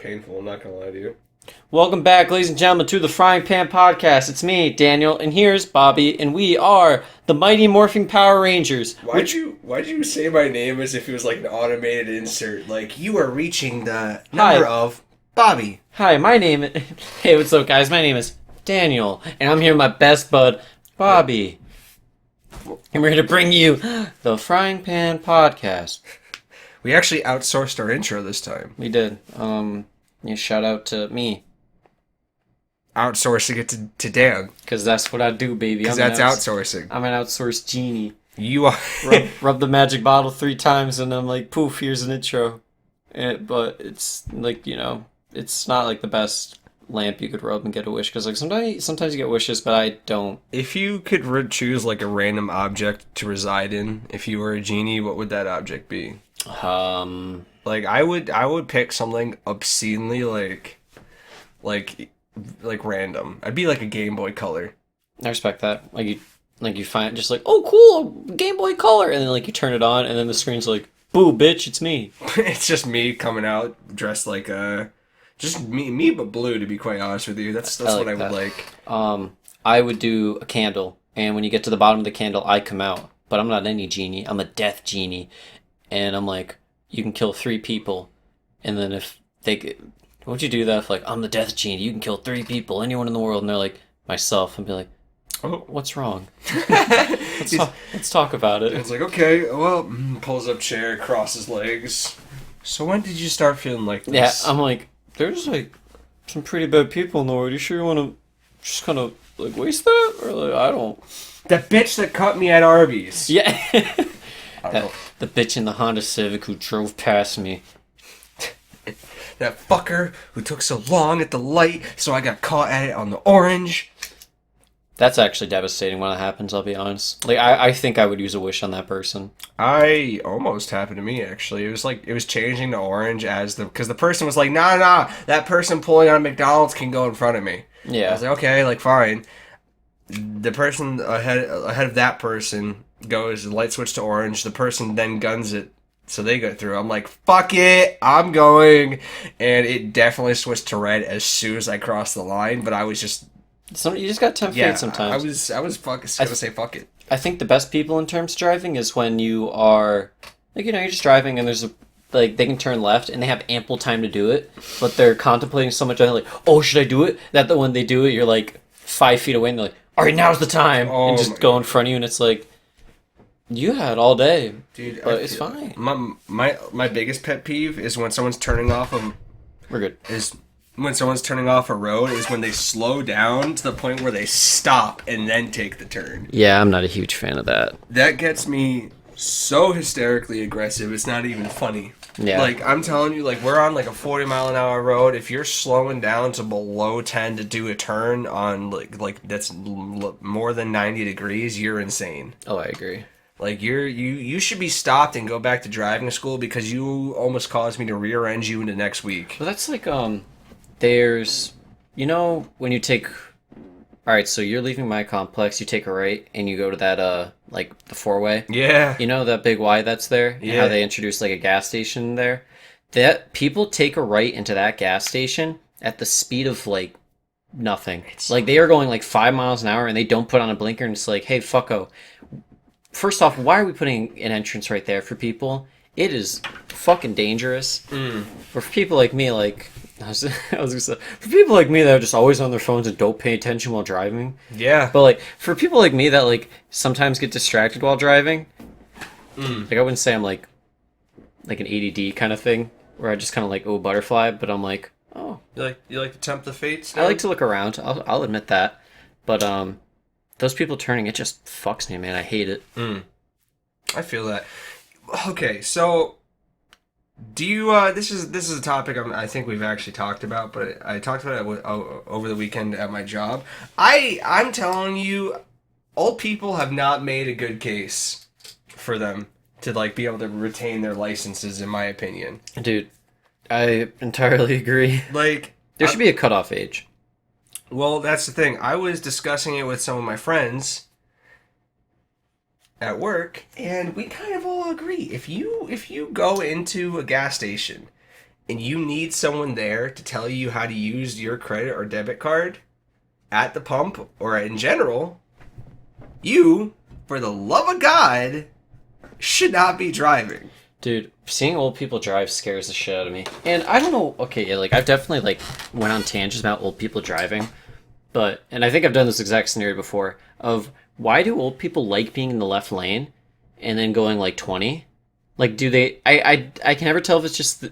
painful, I'm not gonna lie to you. Welcome back, ladies and gentlemen, to the Frying Pan Podcast. It's me, Daniel, and here's Bobby, and we are the Mighty Morphing Power Rangers. Why'd you say my name as if it was like an automated insert? Like, you are reaching the number of Bobby. Hi, my name is... Hey, what's up, guys? My name is Daniel, and I'm here with my best bud, Bobby. And we're here to bring you the Frying Pan Podcast. We actually outsourced our intro this time. We did. Shout out to me. Outsourcing it to Dan. Because that's what I do, baby. Because that's outsourcing. I'm an outsourced genie. You are. rub the magic bottle 3 times and I'm like, poof, here's an intro. But it's like, it's not like the best lamp you could rub and get a wish. Because like sometimes you get wishes, but I don't. If you could choose like a random object to reside in, if you were a genie, what would that object be? Like I would pick something obscenely like random. I'd be like a Game Boy Color. I respect that. Like you find just like, oh cool, Game Boy Color, and then like you turn it on, and then the screen's like, boo, bitch, it's me. It's just me coming out dressed like just me but blue. To be quite honest with you, that's what I would like. I would do a candle, and when you get to the bottom of the candle, I come out. But I'm not any genie. I'm a death genie, and I'm like, you can kill 3 people, and then if they, won't you do that? If like I'm the death genie, you can kill 3 people, anyone in the world, and they're like myself, and be like, oh, what's wrong? Let's talk about it. It's like, okay, well, pulls up chair, crosses legs. So when did you start feeling like this? Yeah, I'm like, there's like some pretty bad people in the world. You sure you want to just kind of like waste that, or like I don't. The bitch that cut me at Arby's. Yeah. The bitch in the Honda Civic who drove past me. That fucker who took so long at the light, so I got caught at it on the orange. That's actually devastating when it happens, I'll be honest. Like, I think I would use a wish on that person. I almost happened to me, actually. It was changing to orange because the person was like, nah, that person pulling on McDonald's can go in front of me. Yeah. I was like, okay, like, fine. The person ahead of that person goes, the light switch to orange, the person then guns it, so they go through. I'm like, fuck it, I'm going. And it definitely switched to red as soon as I crossed the line, but I was just... you just got 10 feet sometimes. I was gonna say fuck it. I think the best people in terms of driving is when you are, like, you're just driving and there's they can turn left and they have ample time to do it, but they're contemplating so much, like, oh, should I do it? That when they do it, you're like 5 feet away and they're like, all right, now's the time, and just go in front of you, and it's like, you had all day, dude. But it's fine. My biggest pet peeve is when someone's turning off We're good. When someone's turning off a road is when they slow down to the point where they stop and then take the turn. Yeah, I'm not a huge fan of that. That gets me so hysterically aggressive. It's not even funny. Yeah. Like, I'm telling you, like, we're on, like, a 40-mile-an-hour road. If you're slowing down to below 10 to do a turn on, like that's more than 90 degrees, you're insane. Oh, I agree. Like, you should be stopped and go back to driving school because you almost caused me to rear-end you into next week. Well, that's like, there's, when you take... Alright, so you're leaving my complex, you take a right, and you go to that, like, the 4-way. Yeah. You know that big Y that's there? Yeah. How they introduced, like, a gas station there? That people take a right into that gas station at the speed of, like, nothing. Like, they are going, like, 5 miles an hour, and they don't put on a blinker, and it's like, hey, fucko. First off, why are we putting an entrance right there for people? It is fucking dangerous. For people like me, like... I was gonna say, for people like me that are just always on their phones and don't pay attention while driving. Yeah. But like for people like me that like sometimes get distracted while driving, like I wouldn't say I'm like an ADD kind of thing where I just kind of like butterfly, but I'm like, oh, you like to tempt the fates? I like to look around. I'll admit that. But those people turning, it just fucks me, man. I hate it. I feel that. Okay, so. Do you, this is a topic I think we've actually talked about, but I talked about it over the weekend at my job. I'm telling you, old people have not made a good case for them to, like, be able to retain their licenses, in my opinion. Dude, I entirely agree. Like... There should be a cutoff age. Well, that's the thing. I was discussing it with some of my friends at work, and we kind of all agree. If you go into a gas station and you need someone there to tell you how to use your credit or debit card at the pump or in general, you, for the love of God, should not be driving. Dude, seeing old people drive scares the shit out of me. And I don't know, okay, yeah, like, I've definitely, like, went on tangents about old people driving, and I think I've done this exact scenario before, of why do old people like being in the left lane and then going, like, 20? Like, do they, I can never tell if it's just,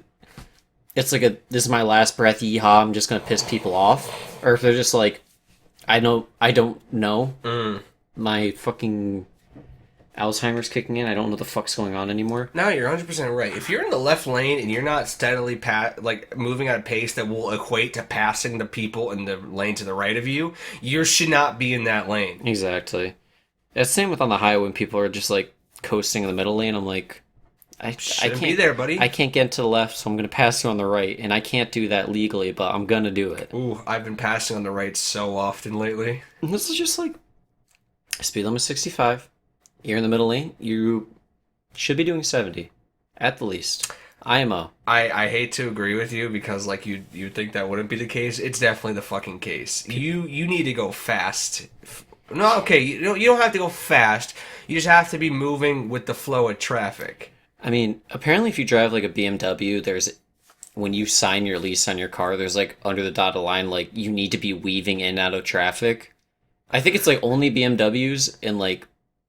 it's like this is my last breath, yeehaw, I'm just gonna piss people off, or if they're just like, I don't know, my fucking Alzheimer's kicking in. I don't know what the fuck's going on anymore. No, you're 100% right. If you're in the left lane and you're not steadily moving at a pace that will equate to passing the people in the lane to the right of you, you should not be in that lane. Exactly. It's the same with on the highway when people are just like coasting in the middle lane. I'm like, I can't be there, buddy. I can't get to the left, so I'm gonna pass you on the right, and I can't do that legally, but I'm gonna do it. Ooh, I've been passing on the right so often lately. And this is just like speed limit 65. You're in the middle lane. You should be doing 70, at the least. IMO. I hate to agree with you because like you'd think that wouldn't be the case. It's definitely the fucking case. You need to go fast. No, okay, you don't have to go fast. You just have to be moving with the flow of traffic. I mean, apparently if you drive like a BMW, when you sign your lease on your car, there's like under the dotted line, like you need to be weaving in and out of traffic. I think it's like only BMWs and like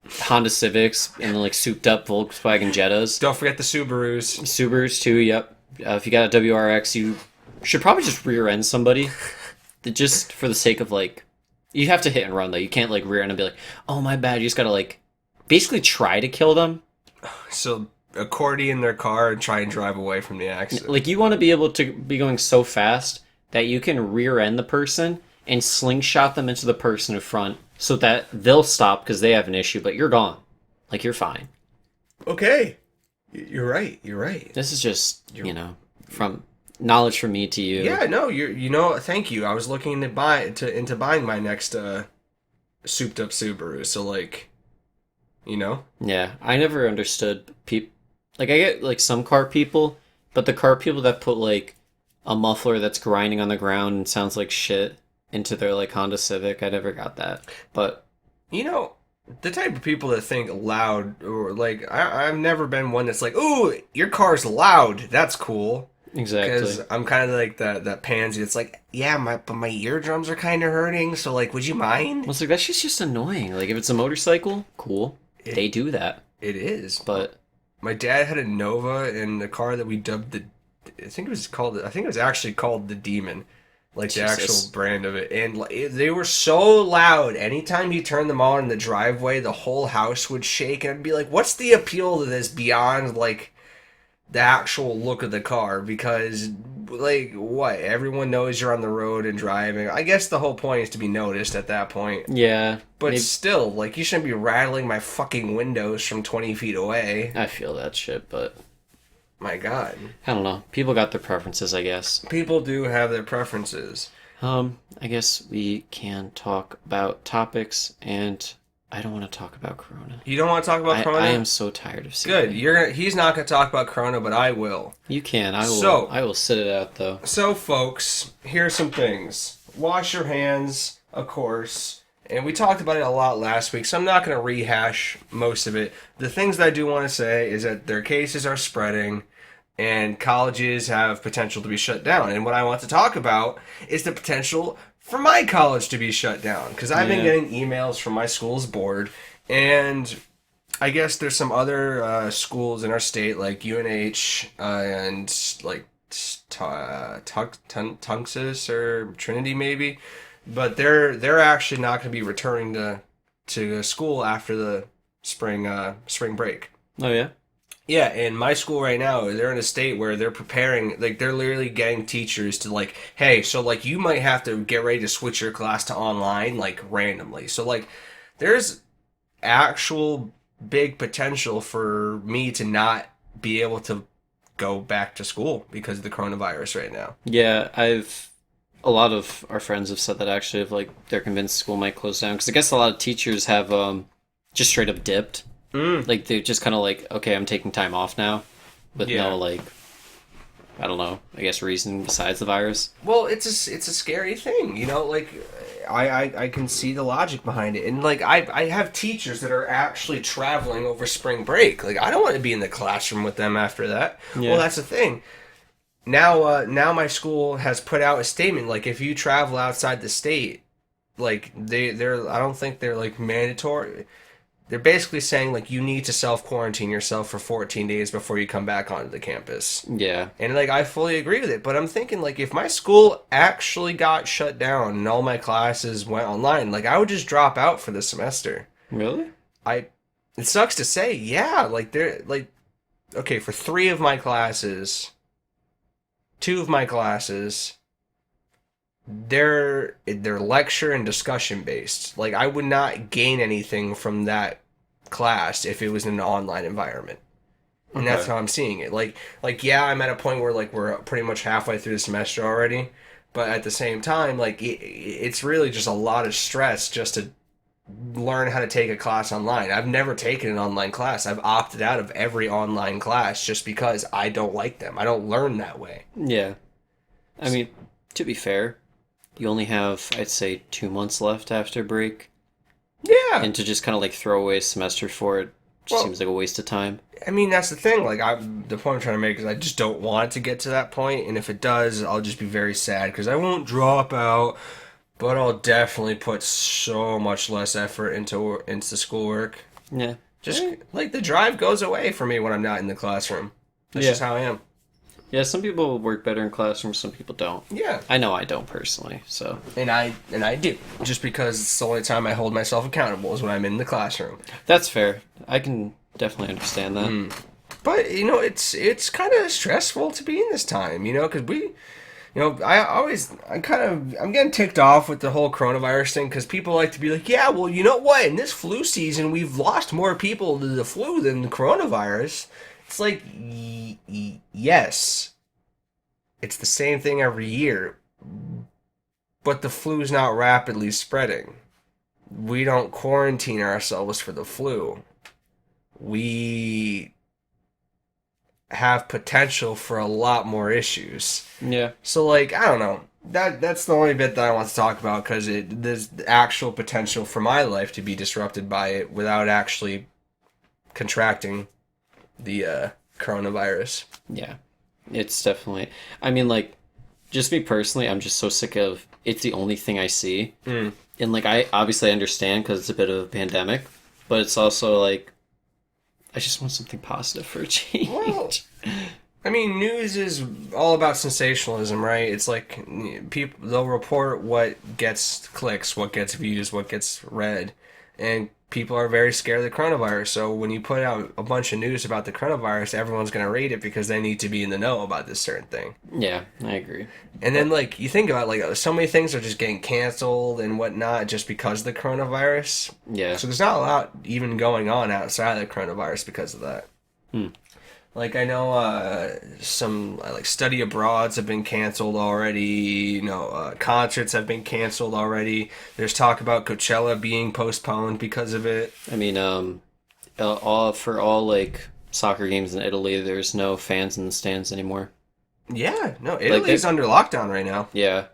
Honda Civics and like souped up Volkswagen Jettas. Don't forget the Subarus. Subarus too, yep. If you got a WRX, you should probably just rear end somebody. Just for the sake of like, you have to hit and run though. You can't like rear end and be like, oh my bad. You just gotta like basically try to kill them. So accordion their car and try and drive away from the accident. Like you want to be able to be going so fast that you can rear end the person and slingshot them into the person in front so that they'll stop because they have an issue, but you're gone. Like, you're fine. Okay. You're right. You're right. This is just, from knowledge from me to you. Yeah, no, thank you. I was looking into buying my next souped up Subaru, so like, Yeah, I never understood people. Like, I get, like, some car people, but the car people that put, like, a muffler that's grinding on the ground and sounds like shit into their, like, Honda Civic, I never got that. But, the type of people that think loud, or, like, I've never been one that's like, ooh, your car's loud, that's cool. Exactly. Because I'm kind of like that pansy that's like, yeah, but my eardrums are kind of hurting, so, like, would you mind? Well, it's like, that shit's just annoying. Like, if it's a motorcycle, cool. They do that. It is. But my dad had a Nova in the car that we dubbed I think it was actually called the Demon. Like Jesus. the actual brand of it. And they were so loud. Anytime you turned them on in the driveway, the whole house would shake. And I'd be like, what's the appeal to this beyond, like, the actual look of the car? Because, like, what? Everyone knows you're on the road and driving. I guess the whole point is to be noticed at that point. yeah. But still, like, you shouldn't be rattling my fucking windows from 20 feet away. I feel that shit, but My God. I don't know. People got their preferences, I guess. People do have their preferences. I guess we can talk about topics, and I don't want to talk about Corona. You don't want to talk about Corona? I am so tired of seeing Good. it. He's not going to talk about Corona, but I will. You can. I will sit it out, though. So, folks, here's some things. Wash your hands, of course. And we talked about it a lot last week, so I'm not going to rehash most of it. The things that I do want to say is that their cases are spreading, and colleges have potential to be shut down. And what I want to talk about is the potential for my college to be shut down. Because I've been getting emails from my school's board, and I guess there's some other schools in our state, like UNH and like Tunxus or Trinity maybe, but they're actually not going to be returning to school after the spring break. Oh, yeah? Yeah, and my school right now, they're in a state where they're preparing, like, they're literally getting teachers to, like, hey, so, like, you might have to get ready to switch your class to online, like, randomly. So, like, there's actual big potential for me to not be able to go back to school because of the coronavirus right now. Yeah, a lot of our friends have said that actually, of like, they're convinced school might close down. Because I guess a lot of teachers have just straight up dipped. Like, they're just kind of like, okay, I'm taking time off now. With no, like, I don't know, I guess reason besides the virus. Well, it's a scary thing, you know. Like, I can see the logic behind it, and like I have teachers that are actually traveling over spring break. Like, I don't want to be in the classroom with them after that. Yeah. Well, that's the thing. Now my school has put out a statement like if you travel outside the state, like they're I don't think they're like mandatory. They're basically saying like you need to self quarantine yourself for 14 days before you come back onto the campus. Yeah. And like I fully agree with it, but I'm thinking like if my school actually got shut down and all my classes went online, like I would just drop out for the semester. Really? I It sucks to say, yeah, like they're like okay, for 3 of my classes, 2 of my classes, they're lecture and discussion based. Like I would not gain anything from that class if it was in an online environment. And that's Okay. how I'm seeing it. Like yeah, I'm at a point where like we're pretty much halfway through the semester already, but at the same time, like it's really just a lot of stress just to learn how to take a class online. I've never taken an online class. I've opted out of every online class just because I don't like them. I don't learn that way. Yeah. I mean, to be fair, you only have, I'd say, 2 months left after break. Yeah. And to just kind of like throw away a semester for it just Well, seems like a waste of time. I mean, that's the thing. Like, the point I'm trying to make is I just don't want it to get to that point, and if it does, I'll just be very sad because I won't drop out, but I'll definitely put so much less effort into schoolwork. Yeah. Just like the drive goes away for me when I'm not in the classroom. That's Yeah. just how I am. Yeah, some people work better in classrooms, some people don't. Yeah, I know I don't personally, so. and I do just because it's the only time I hold myself accountable is when I'm in the classroom. That's fair. I can definitely understand that. But you know, it's kind of stressful to be in this time, you know, because I'm getting ticked off with the whole coronavirus thing because people like to be like, yeah, well, you know what? In this flu season, we've lost more people to the flu than the coronavirus. It's like, yes, it's the same thing every year, but the flu's not rapidly spreading. We don't quarantine ourselves for the flu. We have potential for a lot more issues. Yeah. So like I don't know. That's the only bit that I want to talk about because there's the actual potential for my life to be disrupted by it without actually contracting the coronavirus. Yeah. It's definitely. I mean, like, just me personally, I'm just so sick of it's the only thing I see. Mm. And, like, I obviously understand because it's a bit of a pandemic, but it's also like, I just want something positive for a change. Well, I mean, news is all about sensationalism, right? It's like people they'll report what gets clicks, what gets views, what gets read, and people are very scared of the coronavirus. So when you put out a bunch of news about the coronavirus, everyone's going to read it because they need to be in the know about this certain thing. Yeah, I agree. And then like you think about like so many things are just getting canceled and whatnot just because of the coronavirus. Yeah. So there's not a lot even going on outside of the coronavirus because of that. Hmm. Like I know some like study abroads have been canceled already. You know, concerts have been canceled already. There's talk about Coachella being postponed because of it. I mean, all like soccer games in Italy, there's no fans in the stands anymore. Yeah, no, Italy's under lockdown right now. Yeah.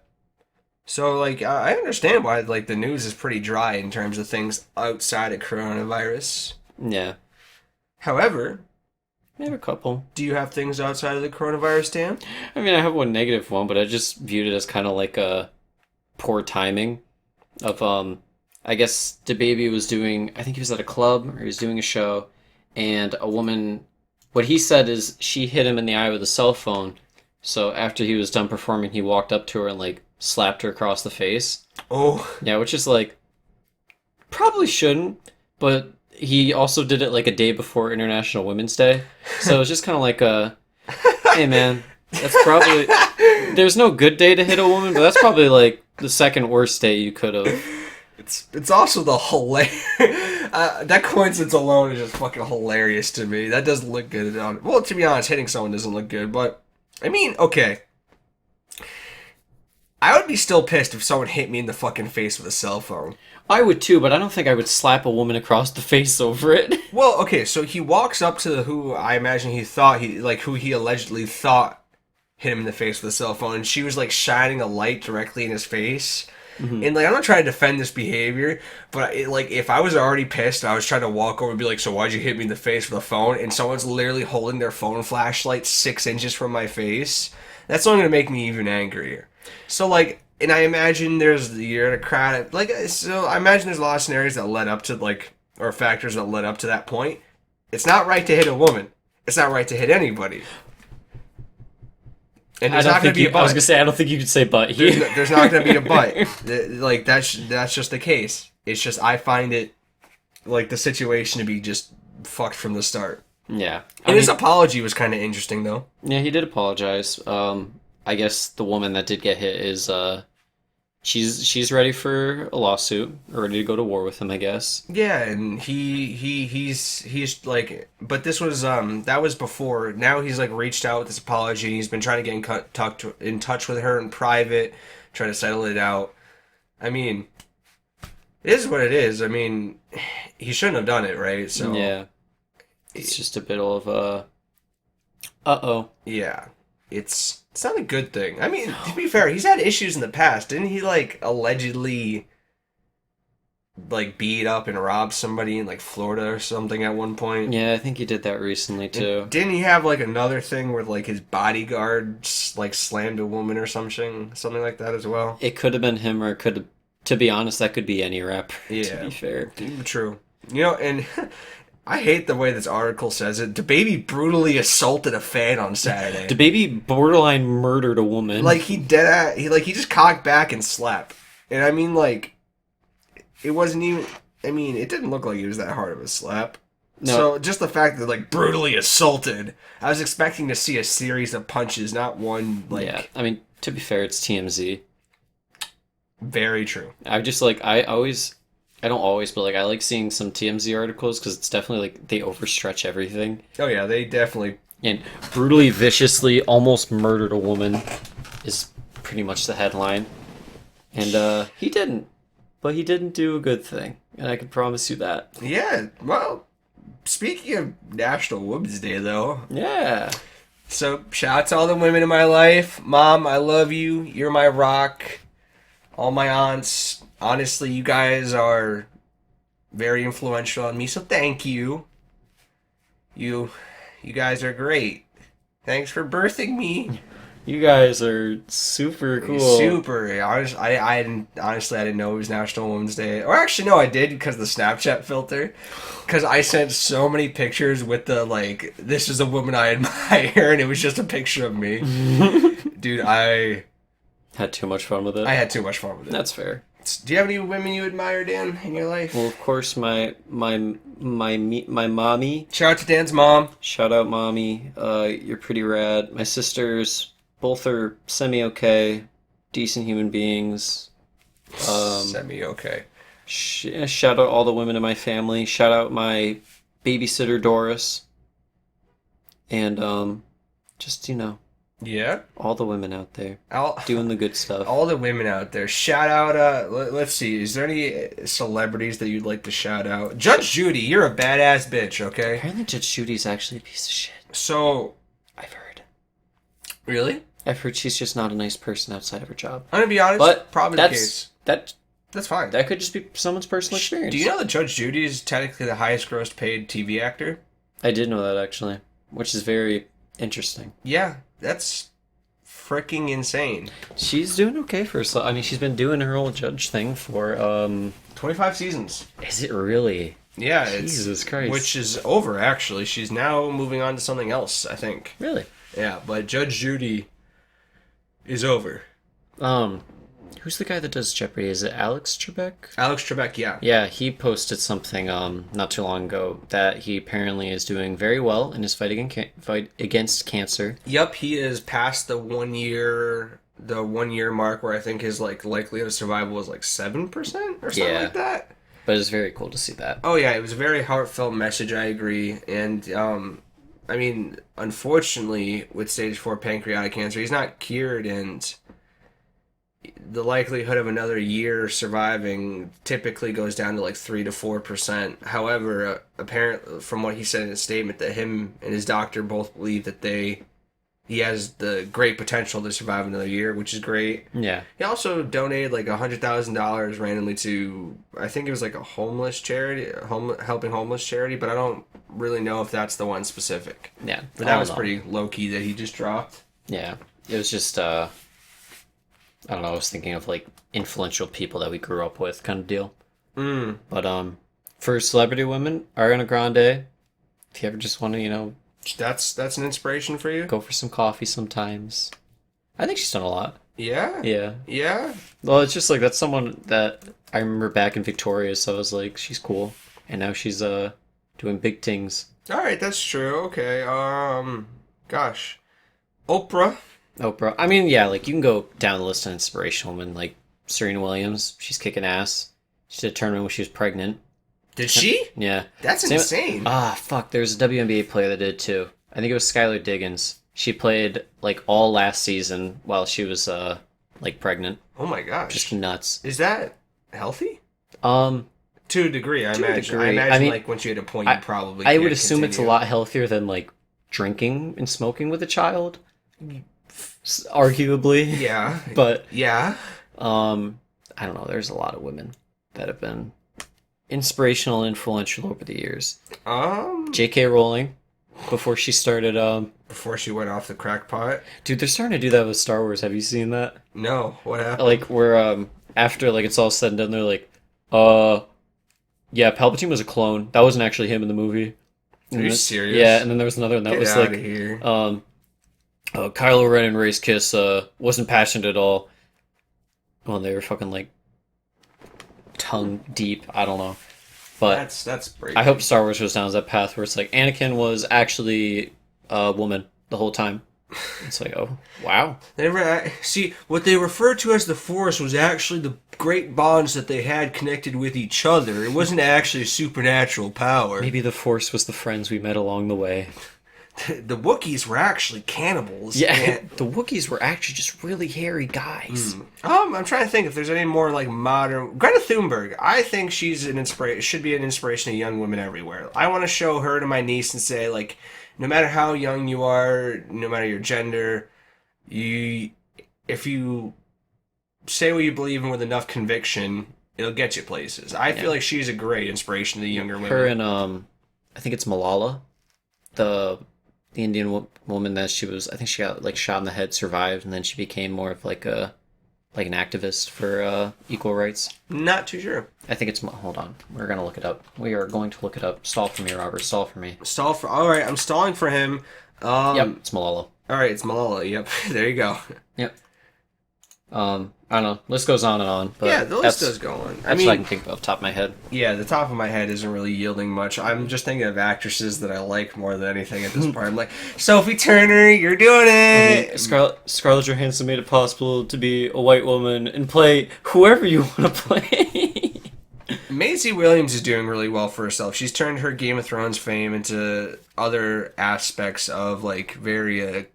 So like I understand why like the news is pretty dry in terms of things outside of coronavirus. Yeah. However, Maybe a couple. do you have things outside of the coronavirus, Dan? I mean, I have one negative one, but I just viewed it as kind of like a poor timing of I guess DaBaby was doing, I think he was at a club or he was doing a show, and a woman, what he said is she hit him in the eye with a cell phone. So after he was done performing, he walked up to her and like slapped her across the face. Oh, Yeah, which is like probably shouldn't, but he also did it like a day before International Women's Day. So it's just kind of like a, hey man, that's probably, there's no good day to hit a woman, but that's probably like the second worst day you could have. it's also the hilarious. That coincidence alone is just fucking hilarious to me. That doesn't look good. Well, to be honest, hitting someone doesn't look good, but I mean, okay. I would be still pissed if someone hit me in the fucking face with a cell phone. I would too, but I don't think I would slap a woman across the face over it. Well, okay, so he walks up to who I imagine who he allegedly thought hit him in the face with a cell phone, and she was like shining a light directly in his face. Mhm. And like, I'm not trying to defend this behavior, but like, if I was already pissed, I was trying to walk over and be like, "So why'd you hit me in the face with a phone?" And someone's literally holding their phone flashlight 6 inches from my face. That's only gonna make me even angrier. So like, and I imagine you're in a crowd, like, so I imagine there's a lot of scenarios that led up to like, or factors that led up to that point. It's not right to hit a woman. It's not right to hit anybody. And there's not going to be a but. I was gonna say I don't think you could say but here. There's not going to be a but. Like that's just the case. It's just I find it like the situation to be just fucked from the start. Yeah, And his apology was kind of interesting though. Yeah, he did apologize. I guess the woman that did get hit is she's ready for a lawsuit or ready to go to war with him, I guess. Yeah, and he's like, but this was that was before. Now he's like reached out with this apology. He's been trying to get in touch with her in private, trying to settle it out. I mean, it is what it is. I mean, he shouldn't have done it, right? So yeah, it's just a bit of uh-oh. Yeah, it's not a good thing. I mean, to be fair, he's had issues in the past. Didn't he like allegedly like beat up and rob somebody in like Florida or something at one point? Yeah, I think he did that recently too. And didn't he have like another thing where like his bodyguard like slammed a woman or something like that as well? It could have been him, or it could have. To be honest, that could be any rapper. Yeah, to be fair, true. You know, and I hate the way this article says it. DaBaby brutally assaulted a fan on Saturday. DaBaby borderline murdered a woman. Like he just cocked back and slapped. And I mean, like, it wasn't even. I mean, it didn't look like it was that hard of a slap. No. So just the fact that like brutally assaulted, I was expecting to see a series of punches, not one. Like, yeah, I mean, to be fair, it's TMZ. Very true. I just like I don't always, but like I like seeing some TMZ articles because it's definitely like they overstretch everything. Oh yeah, they definitely. And brutally, viciously, almost murdered a woman is pretty much the headline. And he didn't, but he didn't do a good thing, and I can promise you that. Yeah. Well, speaking of National Women's Day, though. Yeah. So shout out to all the women in my life. Mom, I love you. You're my rock. All my aunts, honestly, you guys are very influential on me, so thank you. You guys are great. Thanks for birthing me. You guys are super cool. Super. I didn't know it was National Women's Day. Or actually, no, I did because of the Snapchat filter. Because I sent so many pictures with the, like, this is a woman I admire, and it was just a picture of me. Dude, I had too much fun with it. I had too much fun with it. That's fair. Do you have any women you admire, Dan, in your life? Well, of course, my mommy. Shout out to Dan's mom. Shout out, mommy. You're pretty rad. My sisters, both are semi-okay, decent human beings. Semi-okay. Shout out all the women in my family. Shout out my babysitter, Doris. And, just, you know. Yeah? All the women out there doing the good stuff. All the women out there. Shout out, let's see, is there any celebrities that you'd like to shout out? Judge Judy, you're a badass bitch, okay? Apparently Judge Judy's actually a piece of shit. So... I've heard. Really? I've heard she's just not a nice person outside of her job. I'm gonna be honest, but probably the case. That's fine. That could just be someone's personal experience. Do you know that Judge Judy is technically the highest grossed paid TV actor? I did know that, actually, which is very interesting. Yeah, that's freaking insane. She's doing okay for herself. I mean, she's been doing her whole judge thing for 25 seasons. Is it really? Yeah, Jesus Christ. Which is over, actually. She's now moving on to something else, I think. Really? Yeah, but Judge Judy is over. Who's the guy that does Jeopardy? Is it Alex Trebek? Alex Trebek, yeah. Yeah, he posted something not too long ago that he apparently is doing very well in his fight against cancer. Yep, he is past the 1 year mark where I think his like likelihood of survival was like 7% or something like that. But it's very cool to see that. Oh yeah, it was a very heartfelt message, I agree. And I mean, unfortunately with stage 4 pancreatic cancer, he's not cured, and the likelihood of another year surviving typically goes down to like 3 to 4%. However, apparently from what he said in his statement, that him and his doctor both believe that he has the great potential to survive another year, which is great. Yeah. He also donated like $100,000 randomly to, I think it was like a homeless charity, helping homeless charity, but I don't really know if that's the one specific. Yeah. But that was pretty low key that he just dropped. Yeah. It was just I don't know, I was thinking of like influential people that we grew up with kind of deal. But for celebrity women, Ariana Grande, if you ever just want to, That's an inspiration for you? go for some coffee sometimes. I think she's done a lot. Yeah? Yeah. Yeah? Well, it's just like that's someone that I remember back in Victoria, so I was like, she's cool. And now she's doing big things. Alright, that's true. Okay. Gosh. Oprah. Oprah. I mean, yeah, like you can go down the list of inspirational women, like Serena Williams. She's kicking ass. She did a tournament when she was pregnant. Did she? Yeah. That's insane. Fuck. There's a WNBA player that did too. I think it was Skylar Diggins. She played like all last season while she was like pregnant. Oh my gosh. Just nuts. Is that healthy? Um, To a degree, I To a imagine. degree. I imagine, I mean, like, once you hit a point, you probably I can't would assume it's a continue. lot healthier than like drinking and smoking with a child. Arguably. Yeah. But Yeah. I don't know. There's a lot of women that have been inspirational and influential over the years. J.K. Rowling, before she started, Before she went off the crackpot? dude, they're starting to do that with Star Wars. Have you seen that? No. What happened? Like, where, after, like, it's all said and done, they're like, yeah, Palpatine was a clone. That wasn't actually him in the movie. Are you serious? Yeah, and then there was another one that Get was out like, of here. Kylo Ren and Rey's kiss, wasn't passionate at all. Well, they were fucking, like, tongue deep. I don't know. But That's brave. I hope Star Wars goes down that path where it's like Anakin was actually a woman the whole time. It's like, oh, wow. See, what they referred to as the Force was actually the great bonds that they had connected with each other. It wasn't actually supernatural power. Maybe the Force was the friends we met along the way. The Wookiees were actually cannibals. Yeah, and- the Wookiees were actually just really hairy guys. I'm trying to think if there's any more like modern. Greta Thunberg. I think she's an inspiration. Should be an inspiration to young women everywhere. I want to show her to my niece and say, like, no matter how young you are, no matter your gender, if you say what you believe in with enough conviction, it'll get you places. I feel like she's a great inspiration to the younger women. Her and I think it's Malala, the Indian woman that she was. I think she got like shot in the head, survived, and then she became more of like an activist for equal rights. Not too sure. I think it's. Hold on, we're gonna look it up. We are going to look it up. Stall for me, Robert. Stall for me. Stall for. All right, I'm stalling for him. Yep, it's Malala. All right, it's Malala. Yep, there you go. Yep. I don't know. List goes on and on. But Yeah, the list does go on. That's what I can think of off the top of my head. Yeah, the top of my head isn't really yielding much. I'm just thinking of actresses that I like more than anything at this point. I'm like, Sophie Turner, you're doing it! Scarlett Johansson made it possible to be a white woman and play whoever you want to play. Maisie Williams is doing really well for herself. She's turned her Game of Thrones fame into other aspects of, like, very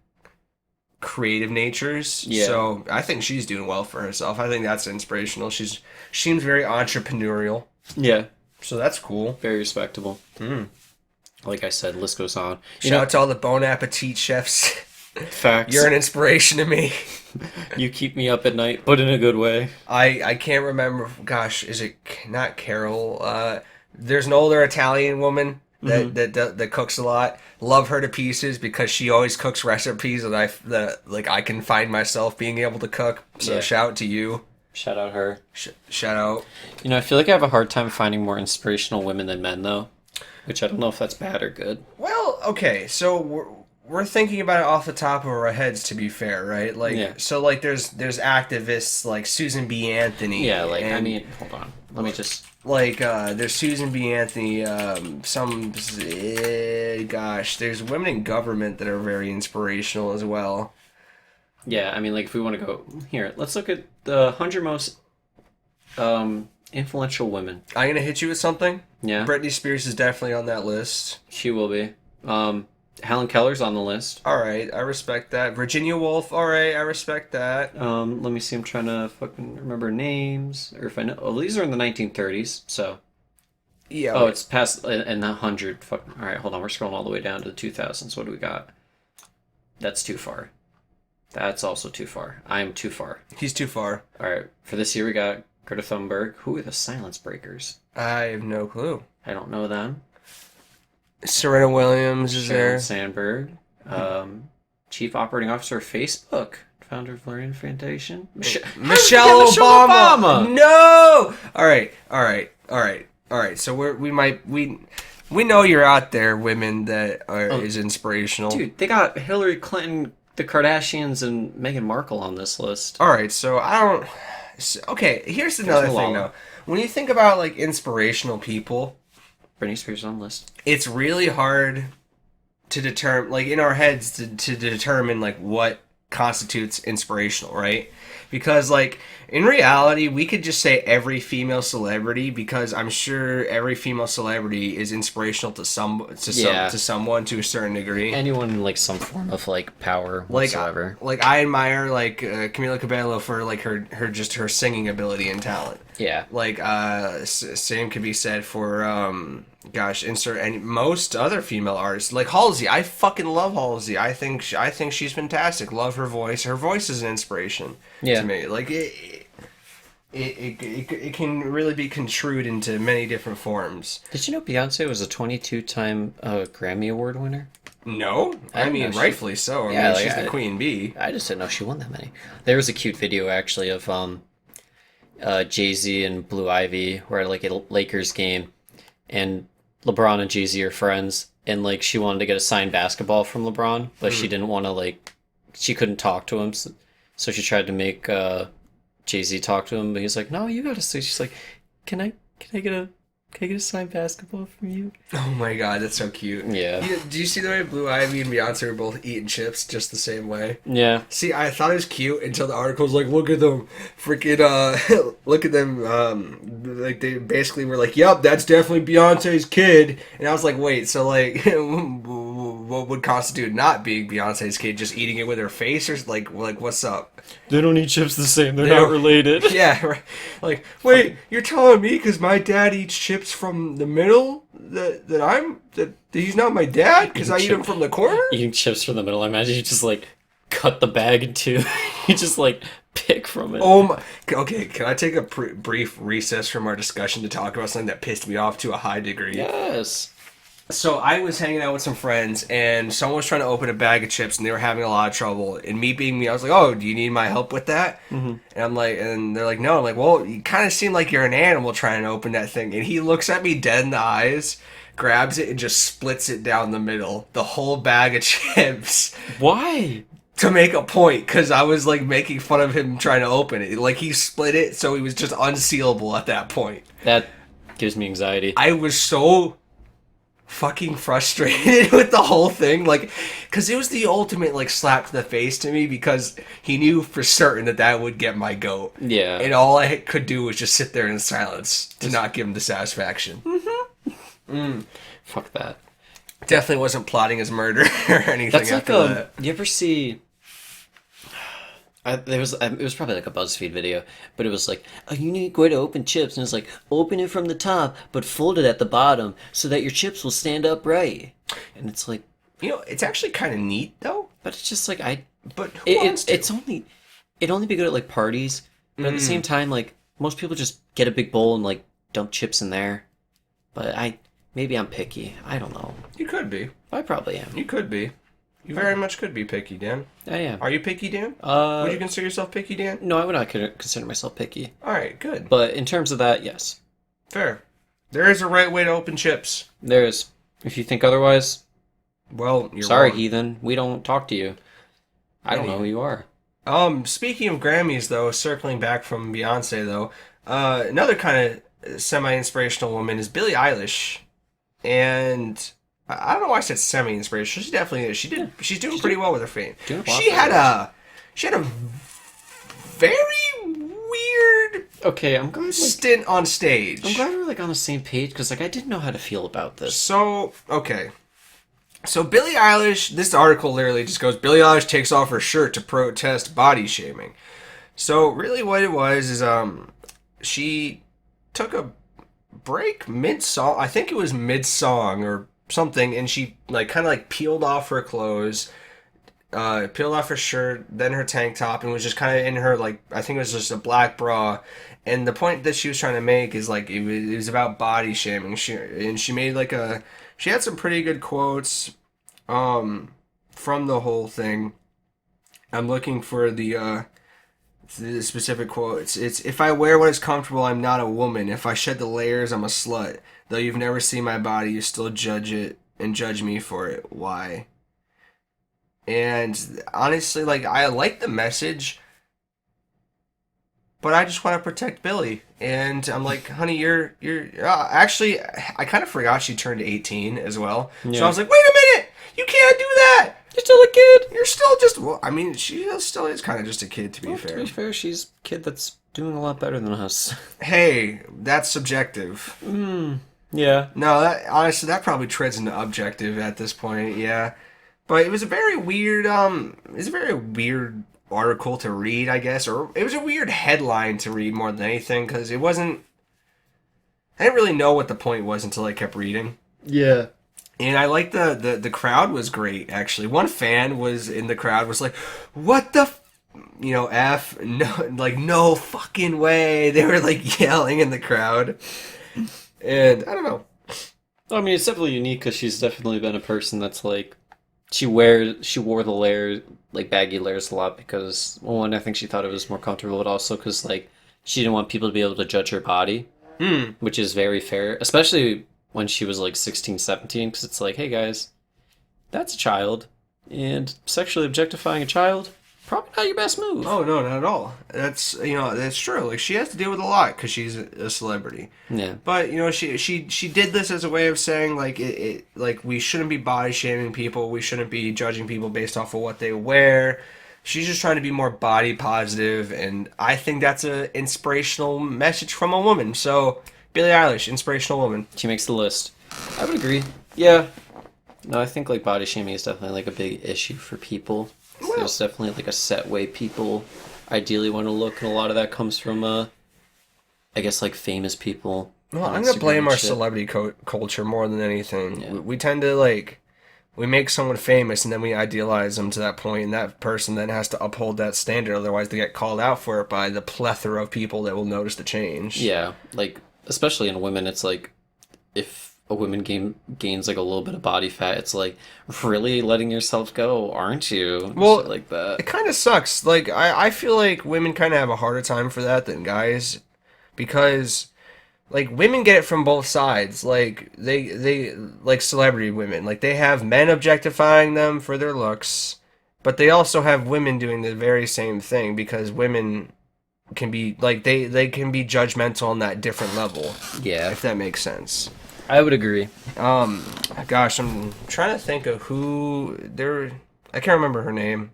creative natures. Yeah. So I think she's doing well for herself. I think that's inspirational. She seems very entrepreneurial. Yeah. So that's cool. Very respectable. Like I said, list goes on. Shout out to all the Bon Appetit chefs. Facts. You're an inspiration to me. You keep me up at night, but in a good way. I can't remember. Gosh, is it not Carol? There's an older Italian woman that cooks a lot. Love her to pieces because she always cooks recipes that I can find myself being able to cook. So shout out to you. Shout out her. Shout out. I feel like I have a hard time finding more inspirational women than men, though. Which I don't know if that's bad or good. Well, okay, so we're thinking about it off the top of our heads, to be fair, right? Like, so like there's activists like Susan B. Anthony. Yeah, like I mean, hold on, let me just. Like, there's Susan B. Anthony, there's women in government that are very inspirational as well. Yeah, I mean, like, if we want to go... Here, let's look at the 100 most influential women. I'm going to hit you with something. Yeah? Britney Spears is definitely on that list. She will be. Helen Keller's on the list. All right, I respect that. Virginia Woolf, all right, I respect that. Let me see, I'm trying to fucking remember names, or if I know... Oh, these are in the 1930s, so... Yeah. Oh, it's past in the 100... All right, hold on, we're scrolling all the way down to the 2000s. What do we got? That's too far. That's also too far. I'm too far. He's too far. All right. For this year, we got Greta Thunberg. Who are the Silence Breakers? I have no clue. I don't know them. Serena Williams is Sheryl there. Sandberg. Chief Operating Officer of Facebook. Founder of Learning Foundation. Michelle Obama. No. All right. So we know you're out there, women that is inspirational. Dude, they got Hillary Clinton, the Kardashians, and Meghan Markle on this list. All right, so I don't. Okay, here's another thing though. When you think about like inspirational people, Britney Spears on the list. it's really hard to determine, like in our heads, to determine like what constitutes inspirational, right? Because like in reality, we could just say every female celebrity, because I'm sure every female celebrity is inspirational to someone to a certain degree. Anyone in like some form of like power whatsoever. Like I admire like Camila Cabello for like her singing ability and talent. Yeah. Like same could be said for insert any most other female artists like Halsey. I fucking love Halsey. I think she's fantastic. Love her voice. Her voice is an inspiration to me. Like it can really be construed into many different forms. Did you know Beyonce was a 22-time Grammy Award winner? No, I mean rightfully so. I mean, she's the queen bee. I just didn't know she won that many. There was a cute video actually of Jay-Z and Blue Ivy were at like a Lakers game, and LeBron and Jay-Z are friends, and like she wanted to get a signed basketball from LeBron, but she didn't want to she couldn't talk to him, so she tried to make Jay-Z talk to him, but he's like, no, you gotta say. She's like, can I get a signed basketball from you? Oh my god, that's so cute. Yeah. Do you see the way Blue Ivy and Beyonce were both eating chips just the same way? Yeah. See, I thought it was cute until the article was like, look at them, freaking, look at them, like, they basically were like, yep, that's definitely Beyonce's kid. And I was like, wait, so, like, what would constitute not being Beyonce's kid? Just eating it with her face? Or, like what's up? They don't eat chips the same. They're not related. Yeah, right. Like, wait, you're telling me because my dad eats chips from the middle that he's not my dad because I eat them from the corner? Eating chips from the middle. I imagine you just like cut the bag in two. You just like pick from it. Oh my. Okay, can I take a brief recess from our discussion to talk about something that pissed me off to a high degree? Yes. So I was hanging out with some friends, and someone was trying to open a bag of chips, and they were having a lot of trouble. And me being me, I was like, "Oh, do you need my help with that?" Mm-hmm. And I'm like, and they're like, "No." I'm like, "Well, you kind of seem like you're an animal trying to open that thing." And he looks at me dead in the eyes, grabs it, and just splits it down the middle, the whole bag of chips. Why? To make a point, because I was like making fun of him trying to open it. Like he split it, so he was just unsealable at that point. That gives me anxiety. I was so fucking frustrated with the whole thing, like, because it was the ultimate like slap to the face to me, because he knew for certain that would get my goat. Yeah. And all I could do was just sit there in silence to not give him the satisfaction. Fuck that. Definitely wasn't plotting his murder or anything. That's after like that. You ever see? It was probably like a BuzzFeed video, but it was like a unique way to open chips, and it's like open it from the top, but fold it at the bottom so that your chips will stand upright. And it's like, it's actually kind of neat though. But it's just like But who wants to? It'd only be good at like parties, but at the same time, like most people just get a big bowl and like dump chips in there. But maybe I'm picky. I don't know. You could be. I probably am. You could be. You very much could be picky, Dan. I am. Are you picky, Dan? Would you consider yourself picky, Dan? No, I would not consider myself picky. All right, good. But in terms of that, yes. Fair. There is a right way to open chips. There is. If you think otherwise, well, you're sorry, wrong. heathen. We don't talk to you. I don't know who you are. Speaking of Grammys, though, circling back from Beyonce, though, another kind of semi-inspirational woman is Billie Eilish, and I don't know why I said semi-inspirational. She definitely is. She's doing pretty well with her fame. She had a very weird I'm glad stint on stage. I'm glad we're like on the same page, because like I didn't know how to feel about this. So Billie Eilish, this article literally just goes, Billie Eilish takes off her shirt to protest body shaming. So really what it was is she took a break mid-song. I think it was mid-song or something, and she like kind of like peeled off her clothes, peeled off her shirt, then her tank top, and was just kind of in her, like, I think it was just a black bra. And the point that she was trying to make is, like, it was about body shaming. She made, like, she had some pretty good quotes from the whole thing. I'm looking for the specific quote. It's if I wear what is comfortable, I'm not a woman. If I shed the layers, I'm a slut. Though you've never seen my body, you still judge it and judge me for it. Why? And honestly, like, I like the message, but I just want to protect Billy. And I'm like, honey, you're actually, I kind of forgot she turned 18 as well. So I Yeah. was like, wait a minute, you can't do that. You're still a kid. You're still just, well, I mean, she still is kind of just a kid, to be Well, fair. to be fair, she's a kid that's doing a lot better than us. Hey, that's subjective. Yeah. No, honestly, that probably treads into objective at this point. Yeah, but it was a very weird, article to read, I guess, or it was a weird headline to read more than anything because it wasn't. I didn't really know what the point was until I kept reading. Yeah. And I like the crowd was great, actually. One fan was in the crowd was like, what the F, no, like, no fucking way. They were like yelling in the crowd. And I don't know. I mean, it's definitely unique because she's definitely been a person that's like, she wore the layers, like baggy layers a lot because, well, one, I think she thought it was more comfortable, but also because, like, she didn't want people to be able to judge her body, which is very fair, especially when she was like 16, 17, because it's like, hey guys, that's a child, and sexually objectifying a child, probably not your best move. Oh, no, not at all. That's true. Like, she has to deal with a lot because she's a celebrity. Yeah. But, she did this as a way of saying, like, like, we shouldn't be body shaming people. We shouldn't be judging people based off of what they wear. She's just trying to be more body positive, and I think that's an inspirational message from a woman. So, Billie Eilish, inspirational woman. She makes the list. I would agree. Yeah. No, I think like body shaming is definitely like a big issue for people. Well, There's definitely like a set way people ideally want to look, and a lot of that comes from, I guess, like famous people. well, on I'm going to Instagram blame and our shit. celebrity culture more than anything. Yeah. We tend to, like, we make someone famous and then we idealize them to that point, and that person then has to uphold that standard. Otherwise, they get called out for it by the plethora of people that will notice the change. Yeah, like especially in women, it's like if a woman gains like a little bit of body fat, it's like really letting yourself go, aren't you? Well, Shit like that. It kind of sucks. Like, I feel like women kind of have a harder time for that than guys because, like, women get it from both sides. Like, they like celebrity women. Like, they have men objectifying them for their looks, but they also have women doing the very same thing because women can be, like, they can be judgmental on that different level, Yeah, if that makes sense. I would agree. Gosh, I'm trying to think of who there. I can't remember her name.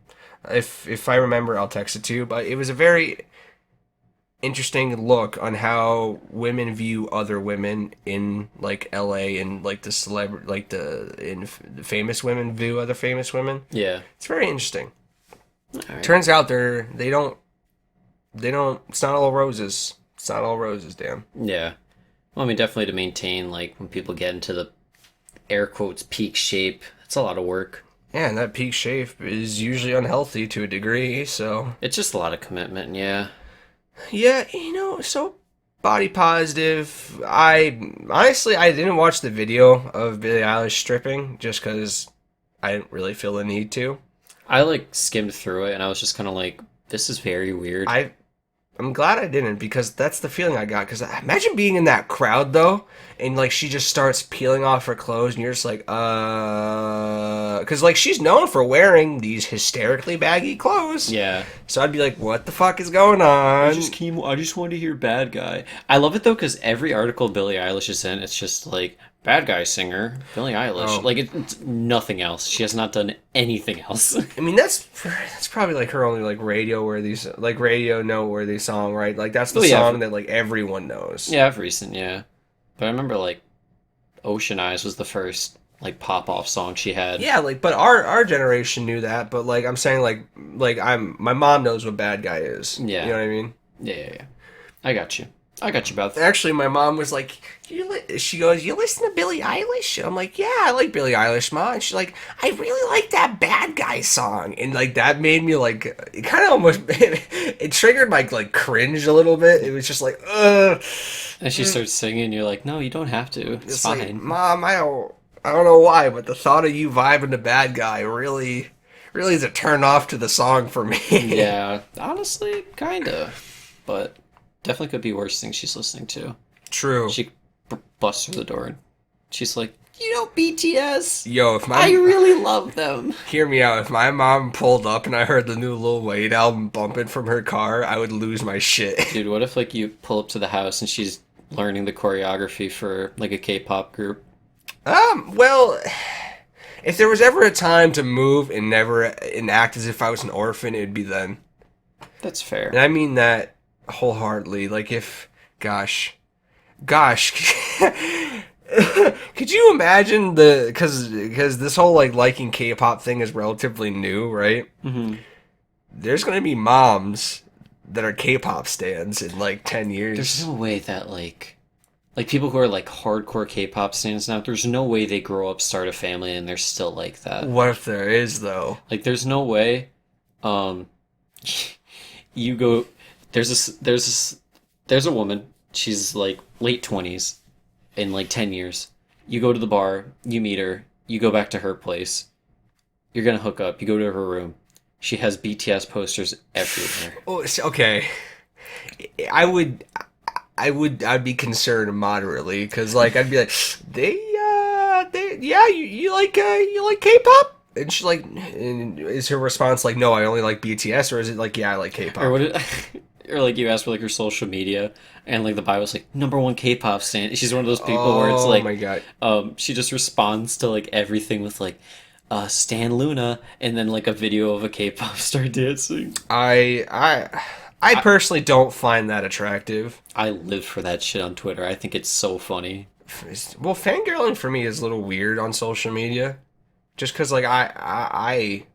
If I remember, I'll text it to you. But it was a very interesting look on how women view other women in, like, LA, and like the the famous women view other famous women. Yeah. It's very interesting. All right. Turns out they don't. It's not all roses. It's not all roses, Dan. Yeah. Well, I mean, definitely to maintain, like, when people get into the air quotes peak shape, it's a lot of work. Yeah, and that peak shape is usually unhealthy to a degree, so. It's just a lot of commitment, yeah. Yeah, so body positive. I didn't watch the video of Billie Eilish stripping just because I didn't really feel the need to. I, like, skimmed through it, and I was just kind of like, this is very weird. I'm glad I didn't because that's the feeling I got. Because imagine being in that crowd though, and like she just starts peeling off her clothes, and you're just like, because like she's known for wearing these hysterically baggy clothes. Yeah. So I'd be like, what the fuck is going on? I just wanted to hear bad guy. I love it though because every article Billie Eilish is in, it's just like bad guy singer Billie Eilish. Oh. Like it's nothing else. She has not done anything else. I mean, that's probably like her only like radio noteworthy song, right? Like that's the Oh, yeah. song that like everyone knows. Yeah, of recent, yeah. But I remember like Ocean Eyes was the first like pop off song she had. Yeah, like, but our generation knew that, but like I'm saying, my mom knows what bad guy is. Yeah. You know what I mean? Yeah. I got you. I got you, Beth. Actually, my mom was like, she goes, you listen to Billie Eilish? I'm like, yeah, I like Billie Eilish, Ma. And she's like, I really like that Bad Guy song. And like, that made me like, it kind of almost, it triggered my like cringe a little bit. It was just like, ugh. And she starts singing, and you're like, no, you don't have to. It's fine. Like, Mom, I don't know why, but the thought of you vibing to Bad Guy really is a turn off to the song for me. Yeah, honestly, kinda. But definitely could be worse things she's listening to. True. She busts through the door, and she's like, you know BTS? Yo, I really love them. Hear me out. If my mom pulled up and I heard the new Lil Wayne album bumping from her car, I would lose my shit. Dude, what if like you pull up to the house and she's learning the choreography for like a K-pop group? Well, if there was ever a time to move and act as if I was an orphan, it'd be then. That's fair. And I mean that wholeheartedly. Like if, gosh, could you imagine because this whole like liking K-pop thing is relatively new, right? Mm-hmm. There's gonna be moms that are K-pop stans in like 10 years. There's no way that like people who are like hardcore K-pop stans now, there's no way they grow up, start a family, and they're still like that. What if there is though? Like there's no way you go there's a woman, she's like late 20s in like 10 years. You go to the bar, you meet her, you go back to her place. You're going to hook up, you go to her room. She has BTS posters everywhere. Oh, okay. I'd be concerned moderately because like I'd be like, you like K-pop? And she's like, and is her response like, no, I only like BTS, or is it like, yeah, I like K-pop? Or like you ask for like her social media, and like the bio's like #1 K-pop stan. She's one of those people where it's like, oh my God, she just responds to like everything with like, Stan Luna, and then like a video of a K-pop star dancing. I personally don't find that attractive. I live for that shit on Twitter. I think it's so funny. Well, fangirling for me is a little weird on social media, just because like I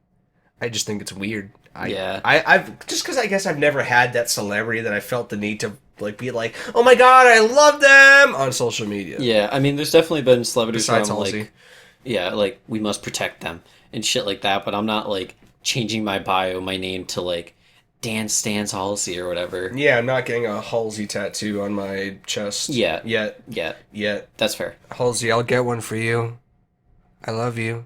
just think it's weird. I've just because I guess I've never had that celebrity that I felt the need to like be like, oh my God, I love them on social media. Yeah, I mean, there's definitely been celebrities Besides where I'm Halsey. like, yeah, like we must protect them and shit like that. But I'm not like changing my bio, my name to like Dan Stans Halsey or whatever. Yeah, I'm not getting a Halsey tattoo on my chest. Yeah. Yet. That's fair. Halsey, I'll get one for you. I love you.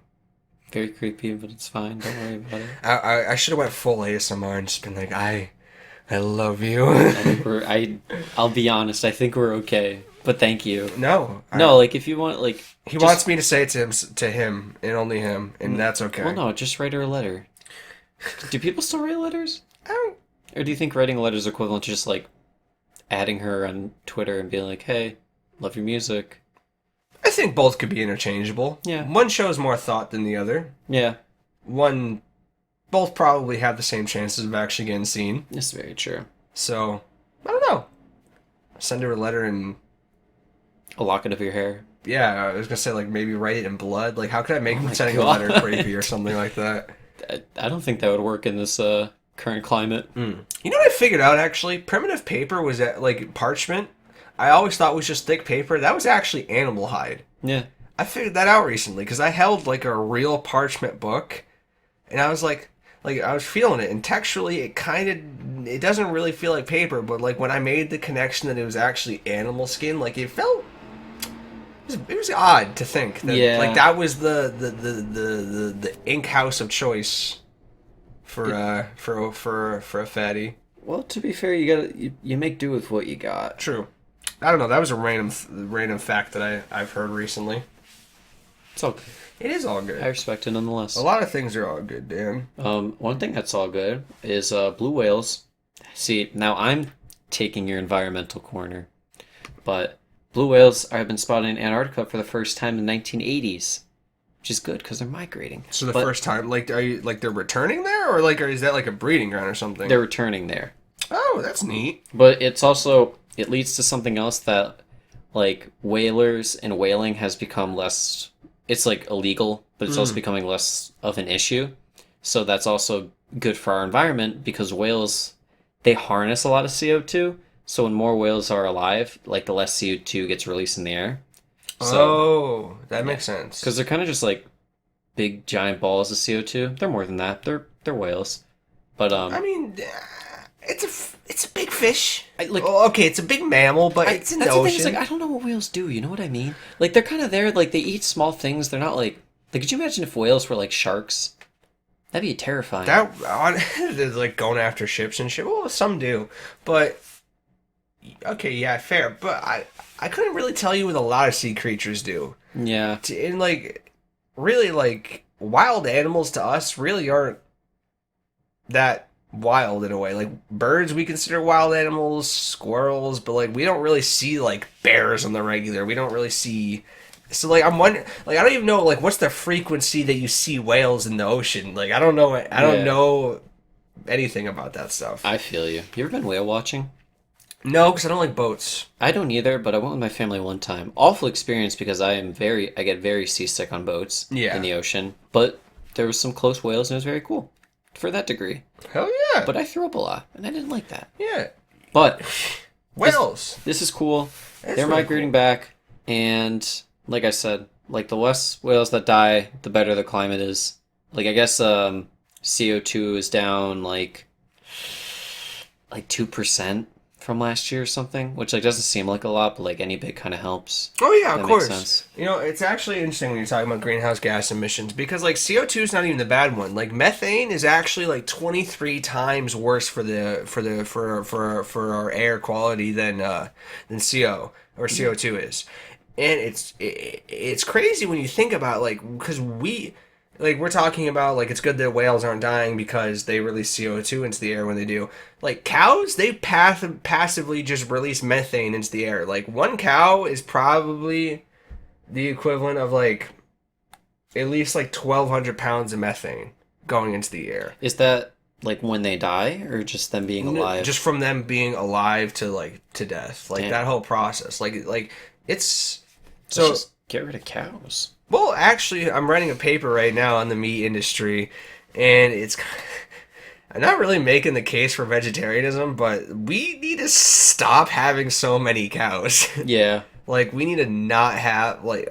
Very creepy, but it's fine. Don't worry about it. I should have went full ASMR and just been like, I love you. I think I'll be honest. I think we're okay. But thank you. No. Like if you want, like he wants me to say it to him and only him, and that's okay. Well, no, just write her a letter. Do people still write letters? I don't. Or do you think writing a letter is equivalent to just like adding her on Twitter and being like, "Hey, love your music"? I think both could be interchangeable. Yeah. One shows more thought than the other. Yeah. Both probably have the same chances of actually getting seen. That's very true. So, I don't know. Send her a letter and... A locket of your hair. Yeah, I was gonna say, like, maybe write it in blood. Like, how could I make sending a letter creepy or something like that? I don't think that would work in this current climate. You know what I figured out, actually? Primitive paper was, like, parchment. I always thought was just thick paper. That was actually animal hide. Yeah. I figured that out recently, because I held, like, a real parchment book, and I was like, I was feeling it, and texturally, it doesn't really feel like paper, but, like, when I made the connection that it was actually animal skin, like, it felt... It was odd to think that, like, that was the ink house of choice for a fatty. Well, to be fair, you make do with what you got. True. I don't know. That was a random fact that I've heard recently. It's all good. It is all good. I respect it nonetheless. A lot of things are all good, Dan. One thing that's all good is blue whales. See, now I'm taking your environmental corner, but blue whales have been spotted in Antarctica for the first time in the 1980s, which is good because they're migrating. So first time, like, are you like they're returning there, or like, or is that like a breeding ground or something? They're returning there. Oh, that's neat. But it's also it leads to something else that, like, whalers and whaling has become less. It's like illegal, but it's also becoming less of an issue. So that's also good for our environment because whales, they harness a lot of CO2. So when more whales are alive, like the less CO2 gets released in the air. So Oh, that yeah, makes sense. because they're kind of just like big giant balls of CO2. They're more than that. They're whales. But I mean, it's a big fish. I like Oh, okay, it's a big mammal, but it's in the that's the thing. Is like ocean. I don't know what whales do. You know what I mean? Like they're kind of there. Like they eat small things. They're not like. Could you imagine if whales were like sharks? That'd be terrifying. That they're like going after ships and shit. Well, some do, but okay, yeah, fair. But I couldn't really tell you what a lot of sea creatures do. Yeah. And like really like wild animals to us really aren't that wild in a way. Like birds we consider wild animals, squirrels, but like we don't really see like bears on the regular. We don't really see. So like I'm wondering, like I don't even know like what's the frequency that you see whales in the ocean. Like I don't know. I don't Yeah. know anything about that stuff. I feel you. You ever been whale watching? No, because I don't like boats. I don't either, but I went with my family one time. Awful experience because I get very seasick on boats Yeah. in the ocean. But there was some close whales and it was very cool for that degree. Hell yeah. But I threw up a lot and I didn't like that. Yeah. But Whales. this is cool. That's They're really migrating cool. back, and like I said, like the less whales that die, the better the climate is. Like I guess CO2 is down like 2% from last year or something, which like doesn't seem like a lot, but like any bit kind of helps. Oh yeah, That of makes course. sense. You know, it's actually interesting when you're talking about greenhouse gas emissions because like CO2 is not even the bad one. Like methane is actually like 23 times worse for our air quality than CO2 is. And it's crazy when you think about like because we're talking about like it's good that whales aren't dying because they release CO2 into the air when they do. Like cows, they passively just release methane into the air. Like one cow is probably the equivalent of like at least like 1,200 pounds of methane going into the air. Is that like when they die or just them being alive? Just from them being alive to death. Like Damn. that whole process. Like it's Let's so just get rid of cows. well, actually, I'm writing a paper right now on the meat industry, and it's. I'm not really making the case for vegetarianism, but we need to stop having so many cows. Yeah. Like, we need to not have, like.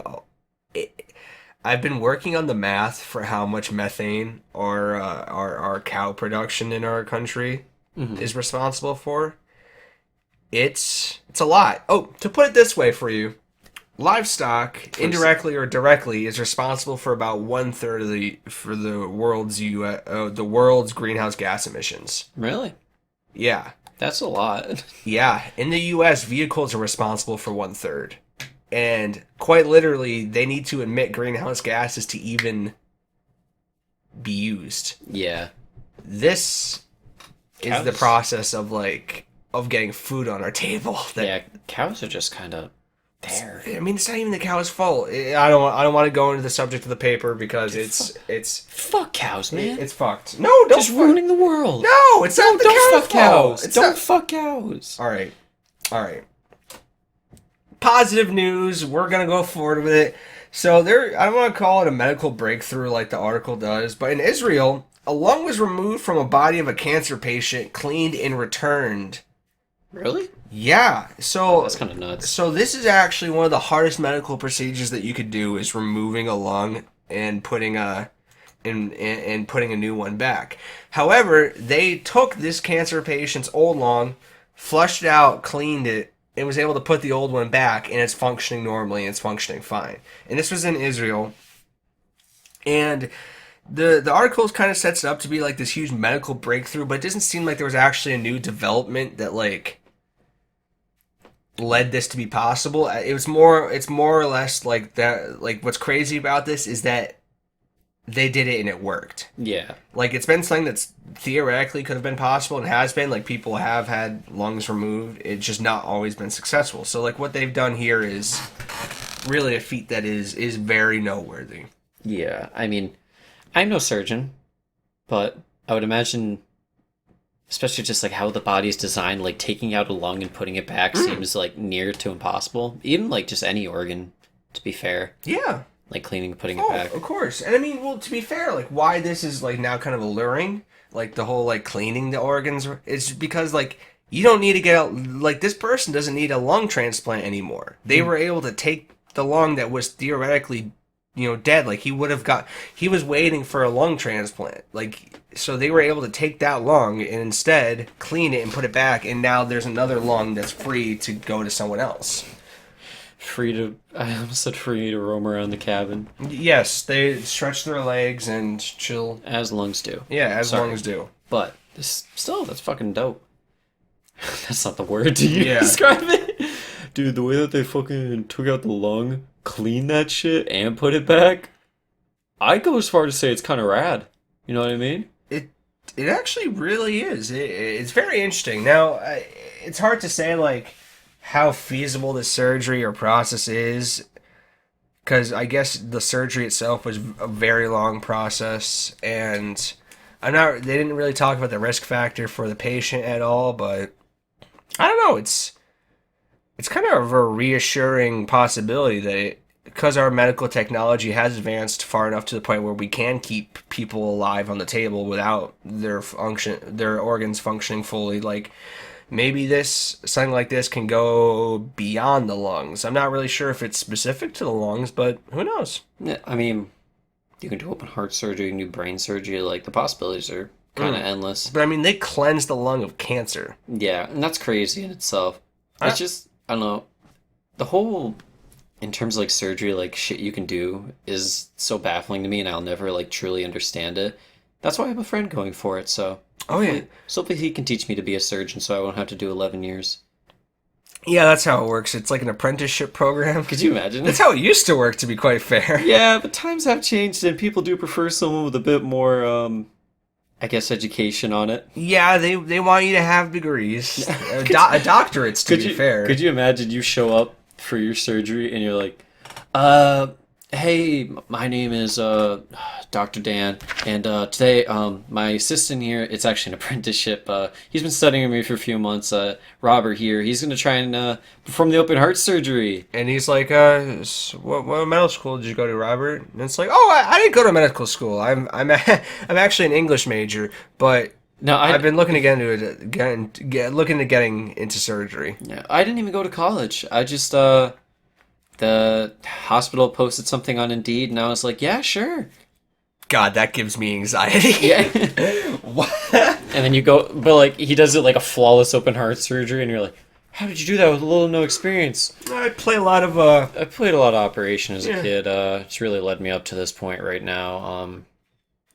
I've been working on the math for how much methane our cow production in our country is responsible for. It's a lot. Oh, to put it this way for you. Livestock, indirectly or directly, is responsible for about 1/3 of the world's greenhouse gas emissions. Really? Yeah, That's a lot. yeah. In the U.S., vehicles are responsible for 1/3, and quite literally, they need to emit greenhouse gases to even be used. Yeah. This is the Cows. process of getting food on our table. Yeah, cows are just kind of there. I mean, it's not even the cow's fault. I don't want to go into the subject of the paper because it's Fuck cows, man. it's fucked. No, don't just fuck. ruining the world. No, it's not the Don't cow's fuck fault. cows. It's Don't not- fuck cows. All right, all right. Positive news. We're gonna go forward with it. So I don't want to call it a medical breakthrough like the article does, but in Israel, a lung was removed from a body of a cancer patient, cleaned and returned. Really? Yeah. So That's kind of nuts. So this is actually one of the hardest medical procedures that you could do is removing a lung and putting a putting a new one back. However, they took this cancer patient's old lung, flushed it out, cleaned it, and was able to put the old one back, and it's functioning normally and it's functioning fine. And this was in Israel. And the article kind of sets it up to be like this huge medical breakthrough, but it doesn't seem like there was actually a new development that like led this to be possible. It's more or less like that. Like what's crazy about this is that they did it and it worked. Yeah. Like it's been something that's theoretically could have been possible and has been. Like people have had lungs removed. It's just not always been successful. So like what they've done here is really a feat that is very noteworthy. Yeah. I mean, I'm no surgeon, but I would imagine, especially just like how the body's designed, like taking out a lung and putting it back seems like near to impossible. Even like just any organ, to be fair. Yeah. Like cleaning and putting it Oh, back. of course. And I mean, well, to be fair, like why this is like now kind of alluring, like the whole like cleaning the organs is because like you don't need to get out. Like, this person doesn't need a lung transplant anymore. They were able to take the lung that was theoretically, dead. Like, he was waiting for a lung transplant. Like, so they were able to take that lung and instead clean it and put it back. And now there's another lung that's free to go to someone else. I almost said free to roam around the cabin. Yes, they stretch their legs and chill. As lungs do. Yeah, as lungs do. But that's fucking dope. That's not the word to Yeah. describe it. Dude, the way that they fucking took out the lung, cleaned that shit, and put it back, I'd go as far to say it's kind of rad. You know what I mean? It actually really is. It's very interesting. Now, it's hard to say, like, how feasible the surgery or process is, because I guess the surgery itself was a very long process, and they didn't really talk about the risk factor for the patient at all, but I don't know, it's kind of a reassuring possibility that because our medical technology has advanced far enough to the point where we can keep people alive on the table without their organs functioning fully, like, maybe something like this can go beyond the lungs. I'm not really sure if it's specific to the lungs, but who knows? Yeah, I mean, you can do open heart surgery, you can do brain surgery, like, the possibilities are kind of endless. But I mean, they cleanse the lung of cancer. Yeah, and that's crazy in itself. It's just, I don't know, the whole, in terms of, like, surgery, like, shit you can do is so baffling to me, and I'll never, like, truly understand it. That's why I have a friend going for it, so... Oh, yeah. So hopefully he can teach me to be a surgeon so I won't have to do 11 years. Yeah, that's how it works. It's like an apprenticeship program. Could you imagine? That's how it used to work, to be quite fair. Yeah, but times have changed and people do prefer someone with a bit more, I guess, education on it. Yeah, they want you to have degrees. Doctorates, to be fair. Could you imagine you show up for your surgery and you're like, hey, my name is Dr. Dan, and today my assistant here, it's actually an apprenticeship, he's been studying with me for a few months, Robert here, he's going to try and perform the open heart surgery. And he's like, what medical school did you go to, Robert? And it's like, oh, I didn't go to medical school. I'm actually an English major, but no, I've been looking to getting into surgery. Yeah, I didn't even go to college. I just the hospital posted something on Indeed, and I was like, yeah, sure. God, that gives me anxiety. Yeah. What? And then you go, but like, he does it like a flawless open heart surgery, and you're like, how did you do that with little to no experience? I play a lot of I played a lot of Operation as a kid. It's really led me up to this point right now.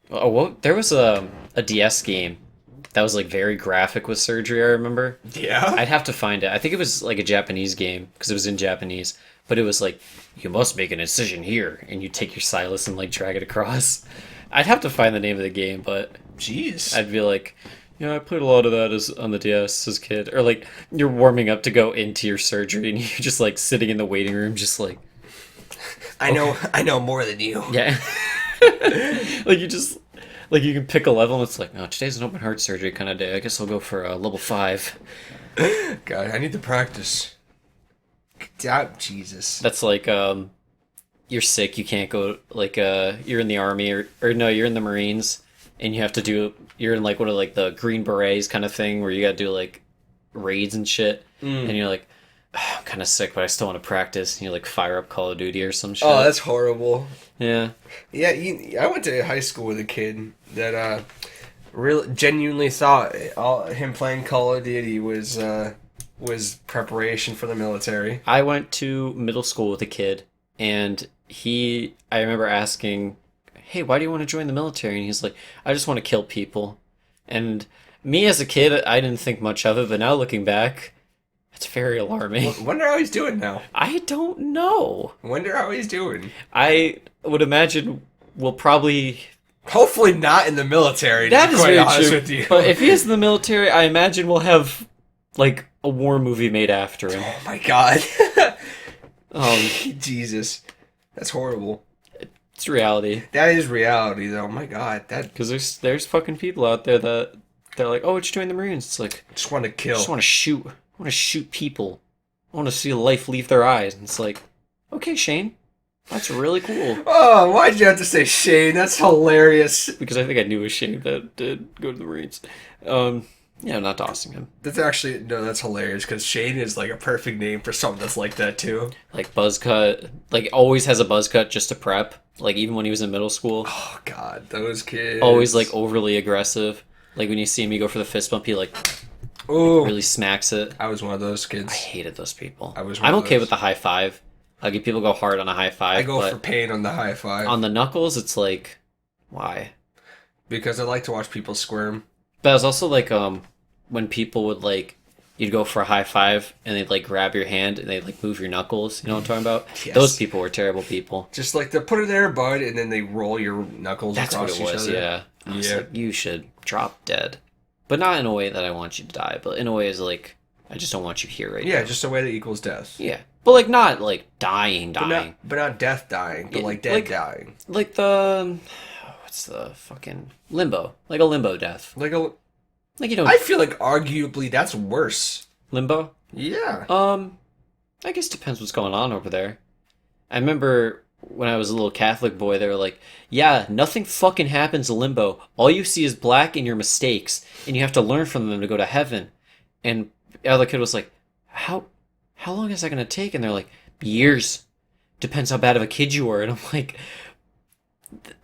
There was a DS game that was like very graphic with surgery, I remember. Yeah? I'd have to find it. I think it was like a Japanese game, because it was in Japanese. But it was like, you must make an incision here, and you take your stylus and like drag it across. I'd have to find the name of the game, but jeez, I'd be like, I played a lot of that on the DS as a kid. Or like, you're warming up to go into your surgery, and you're just like sitting in the waiting room, just like, I know more than you. Yeah. Like you can pick a level, and it's like, oh, today's an open heart surgery kind of day. I guess I'll go for level 5. God, I need to practice. Jesus. That's like, you're sick, you can't go, like, you're in the army, or no, you're in the Marines, and you're in like one of like the Green Berets kind of thing, where you gotta do like raids and shit, and you're like, I'm kind of sick, but I still want to practice, and you like fire up Call of Duty or some shit. Oh, that's horrible. Yeah. Yeah, I went to high school with a kid that really genuinely thought him playing Call of Duty was preparation for the military. I went to middle school with a kid, and I remember asking, hey, why do you want to join the military? And he's like, I just want to kill people. And me as a kid, I didn't think much of it, but now looking back, it's very alarming. Wonder how he's doing now. I don't know. Wonder how he's doing. I would imagine we'll probably... Hopefully not in the military, that to be is quite very honest true. with you. But if he is in the military, I imagine we'll have, like, a war movie made after him. Oh my god. Jesus. That's horrible. It's reality. That is reality, though. My god. Because there's fucking people out there that they're like, oh, what'd you join the Marines? It's like, just want to kill. I just want to shoot. I want to shoot people. I want to see life leave their eyes. And it's like, okay, Shane. That's really cool. Oh, why'd you have to say Shane? That's hilarious. Because I think I knew a Shane that did go to the Marines. Yeah, not doxing him. That's actually no, that's hilarious because Shane is like a perfect name for someone that's like that too. Like buzz cut, like always has a buzz cut just to prep. Like even when he was in middle school, Oh God, those kids. always like overly aggressive. Like when you see me go for the fist bump, he like Oh, really smacks it. I was one of those I kids. hated those people. I was one I'm of okay those. with the high five. Like if people go hard on a high five, I go but for pain on the high five on the knuckles, it's like, why? because I like to watch people squirm. But I was also like, when people would like, you'd go for a high five and they'd like grab your hand and they'd like move your knuckles. You know what I'm talking about? Yes. Those people were terrible people. Just like they put it there, bud, and then they roll your knuckles That's what across it each was. other. Yeah. I was Yeah. like, you should drop dead, but not in a way that I want you to die, but in a way is like, I just don't want you here right Yeah, now. just a way that equals death. Yeah, but like not like dying, But not death dying, but Yeah, like dead like- dying. like the what's the fucking limbo, like a limbo death. Like a, Like you know, I feel like arguably that's worse. limbo. Yeah. I guess depends what's going on over there. I remember when I was a little Catholic boy, they were like, yeah, nothing fucking happens in limbo. All you see is black and your mistakes, and you have to learn from them to go to heaven. And the other kid was like, how long is that going to take? And they're like, years. Depends how bad of a kid you were. And I'm like,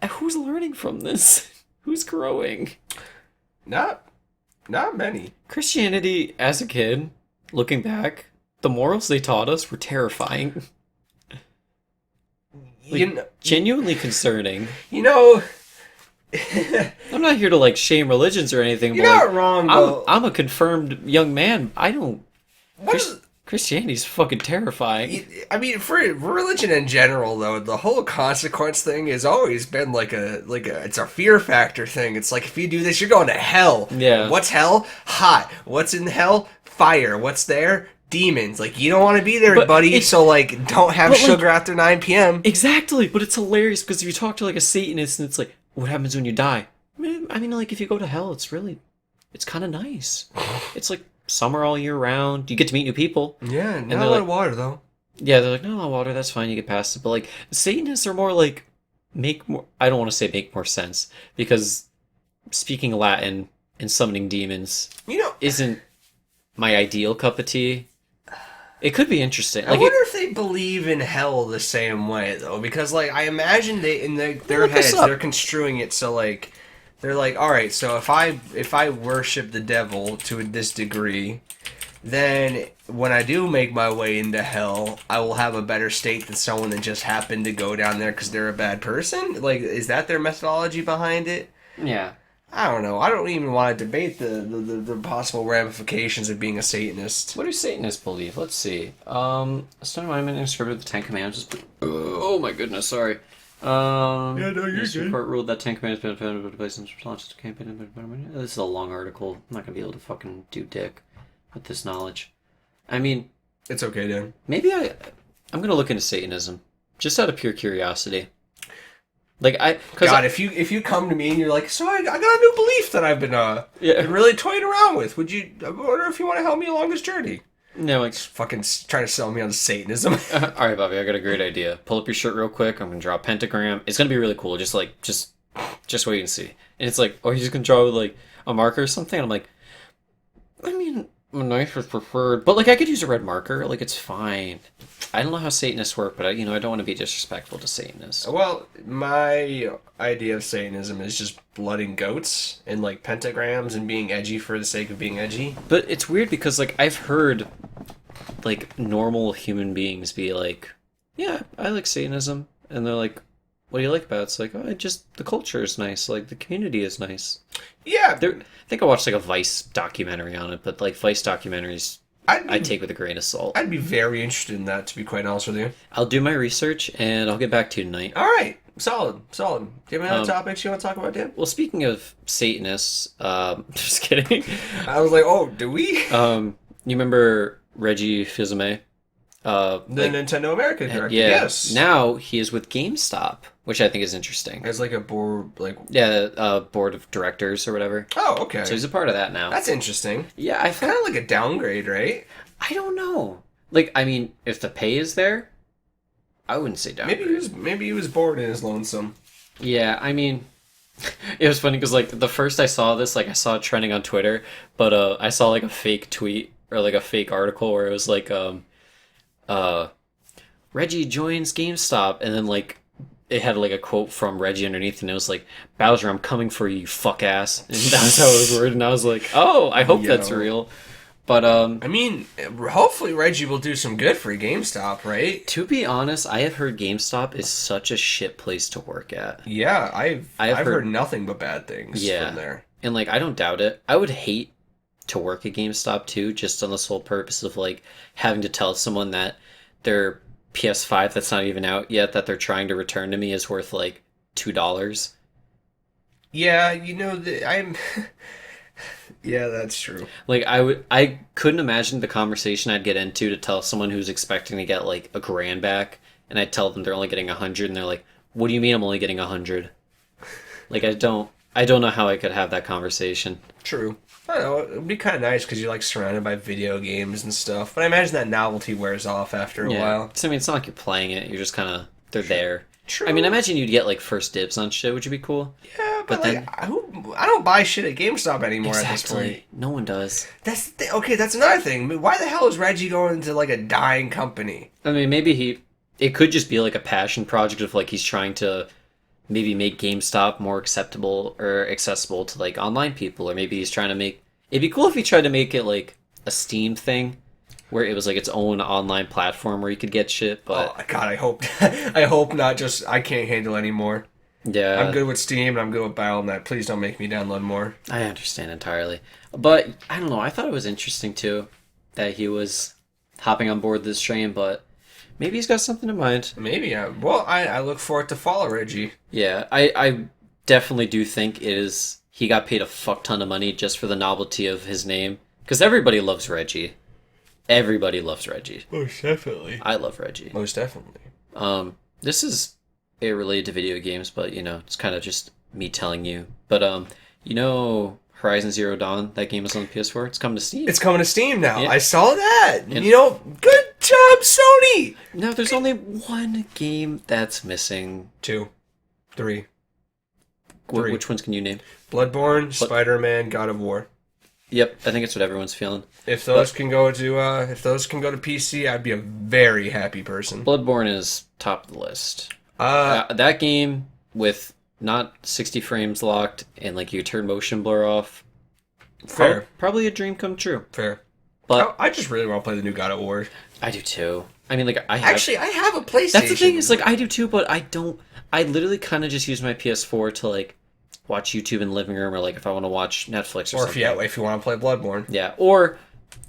who's learning from this? Who's growing? Not many. Christianity, as a kid, looking back, the morals they taught us were terrifying. Like, You know, genuinely concerning. you know I'm not here to like shame religions or anything, you're but not like, wrong though. I'm a confirmed young man. I don't. What is- Christianity's fucking terrifying. I mean, for religion in general, though, the whole consequence thing has always been like a it's a fear factor thing. It's like if you do this, you're going to hell. Yeah. What's hell? Hot. What's in hell? Fire. What's there? Demons. Like you don't want to be there, But buddy. it's- So like, don't have but, like- sugar after 9 p.m. Exactly, but it's hilarious because if you talk to like a Satanist and it's like, what happens when you die? I mean, like if you go to hell, it's kind of nice. It's like summer all year round. You get to meet new people. Yeah, not they're a lot like- of water though. Yeah, they're like, no, water, that's fine, you get past it. But like, Satanists are more like, I don't want to say make more sense, because speaking Latin and summoning demons You know, isn't my ideal cup of tea. It could be interesting. I Like, wonder if they believe in hell the same way though, because like I imagine they in their Look this heads up. they're construing it so like they're like, all right, so if I worship the devil to this degree, then when I do make my way into hell, I will have a better state than someone that just happened to go down there because they're a bad person. Like, is that their methodology behind it? yeah. I don't know. I don't even want to debate the possible ramifications of being a Satanist. What do Satanists believe? Let's see. Stone Monument inscribed the Ten Commandments. Oh my goodness, sorry. Yeah, no, you're History good. Court ruled that Ten Commandments been found by place in response to campaign. This is a long article. I'm not gonna be able to fucking do dick with this knowledge. I mean, It's okay, Dan. maybe I'm gonna look into Satanism just out of pure curiosity. Like God, if you come to me and you're like, so I got a new belief that I've been yeah, been really toying around with. Would you? I wonder if you want to help me along this journey. no, like, Fucking trying to sell me on Satanism. all right, Bobby, I got a great idea. Pull up your shirt real quick. I'm gonna draw a pentagram. It's gonna be really cool. Just wait and see. And it's like, oh, he's just gonna draw with like a marker or something. And I'm like, I mean, a knife is preferred, but like I could use a red marker. Like it's fine. I don't know how Satanists work, but I don't want to be disrespectful to Satanists. Well, my idea of Satanism is just blooding goats and like pentagrams and being edgy for the sake of being edgy. But it's weird because like I've heard like normal human beings be like, yeah, I like Satanism, and they're like, what do you like about it? It's like, oh, the culture is nice, like the community is nice. Yeah, I think I watched like a Vice documentary on it, but like Vice documentaries I take with a grain of salt. I'd be very interested in that, to be quite honest with you. I'll do my research and I'll get back to you tonight. All right, solid. Do you have any other topics you want to talk about, Dan? Well, speaking of Satanists, just kidding. I was like, oh, do we? You remember Reggie fils-aime? The Nintendo America director. Yeah. Yes. Now he is with Gamestop, which I think is interesting. As like a board, like. Yeah, board of directors or whatever. Oh, okay. So he's a part of that now. That's interesting. Yeah, I Kind of like a downgrade, right? I don't know. Like, I mean, if the pay is there, I wouldn't say down. Maybe he was bored and is lonesome. Yeah, I mean, It was funny because like the first I saw this, like I saw it trending on Twitter, but I saw like a fake tweet or like a fake article where it was like uh Reggie joins GameStop, and then like it had like a quote from Reggie underneath, and it was like, Bowser, I'm coming for you, fuck ass. And that was how it was worded, and I was like, oh, I hope that's Yo. real. But I mean, hopefully Reggie will do some good for GameStop, right? to be honest, I have heard GameStop is such a shit place to work at. Yeah, I've heard heard nothing but bad things from there. And like I don't doubt it. I would hate to work at GameStop too, just on the sole purpose of like having to tell someone that their PS5 that's not even out yet that they're trying to return to me is worth like $2. Yeah, I'm. Yeah, that's true. Like I couldn't imagine the conversation I'd get into to tell someone who's expecting to get like $1,000 back, and I tell them they're only getting 100, and they're like, "What do you mean I'm only getting 100?" Like I don't know how I could have that conversation. True. I don't know. It would be kind of nice because you're like surrounded by video games and stuff. But I imagine that novelty wears off after a while. So, I mean, it's not like you're playing it. You're just kind of they're there. True. I mean, I imagine you'd get like first dibs on shit, which would be cool. Yeah, But but like, I don't buy shit at GameStop anymore at this point. No one does. Okay, that's another thing. I mean, why the hell is Reggie going into like a dying company? I mean, maybe it could just be like a passion project of like he's trying to maybe make GameStop more acceptable or accessible to like online people, or maybe he's trying to make. It'd be cool if he tried to make it like a Steam thing, where it was like its own online platform where you could get shit. But Oh God, I hope I hope not. Just I can't handle anymore. yeah, I'm good with Steam and I'm good with Battle.net. Please don't make me download more. I understand entirely. But I don't know. I thought it was interesting too that he was hopping on board this train, but maybe he's got something in mind. Maybe. I look forward to follow Reggie. Yeah, I definitely do think it is. He got paid a fuck ton of money just for the novelty of his name, because everybody loves Reggie. Everybody loves Reggie. Most definitely. I love Reggie. Most definitely. This is related to video games, but it's kind of just me telling you. But Horizon Zero Dawn, that game is on the PS4. It's coming to Steam. It's coming to Steam now. Yeah. I saw that. And- Good job, Sony. No, there's only one game that's missing. 2, 3. 3. Which ones can you name? Bloodborne, Spider-Man, God of War. Yep, I think it's what everyone's feeling. If those can go to PC, I'd be a very happy person. Bloodborne is top of the list. Uh, That game with not 60 frames locked and like you turn motion blur off. Fair. Probably a dream come true. Fair. But I just really want to play the new God of War. I do too. I mean, like I have. Actually, I have a PlayStation. That's the thing is like I do too, but I don't. I literally kind of just use my PS4 to like watch YouTube in the living room, or like if I want to watch Netflix or something. If you want to play Bloodborne. Yeah, or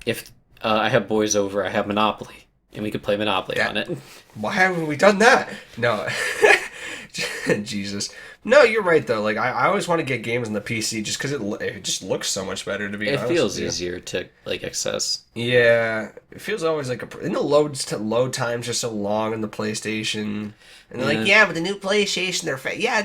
if I have boys over, I have Monopoly, and we could play Monopoly on it. Why haven't we done that? No. Jesus. No, you're right though. Like I always want to get games on the PC just because it just looks so much better. To be It honest, feels with you. easier to like access. Yeah, it feels always like and the load times are so long on the PlayStation. And they're like, yeah, but the new PlayStation,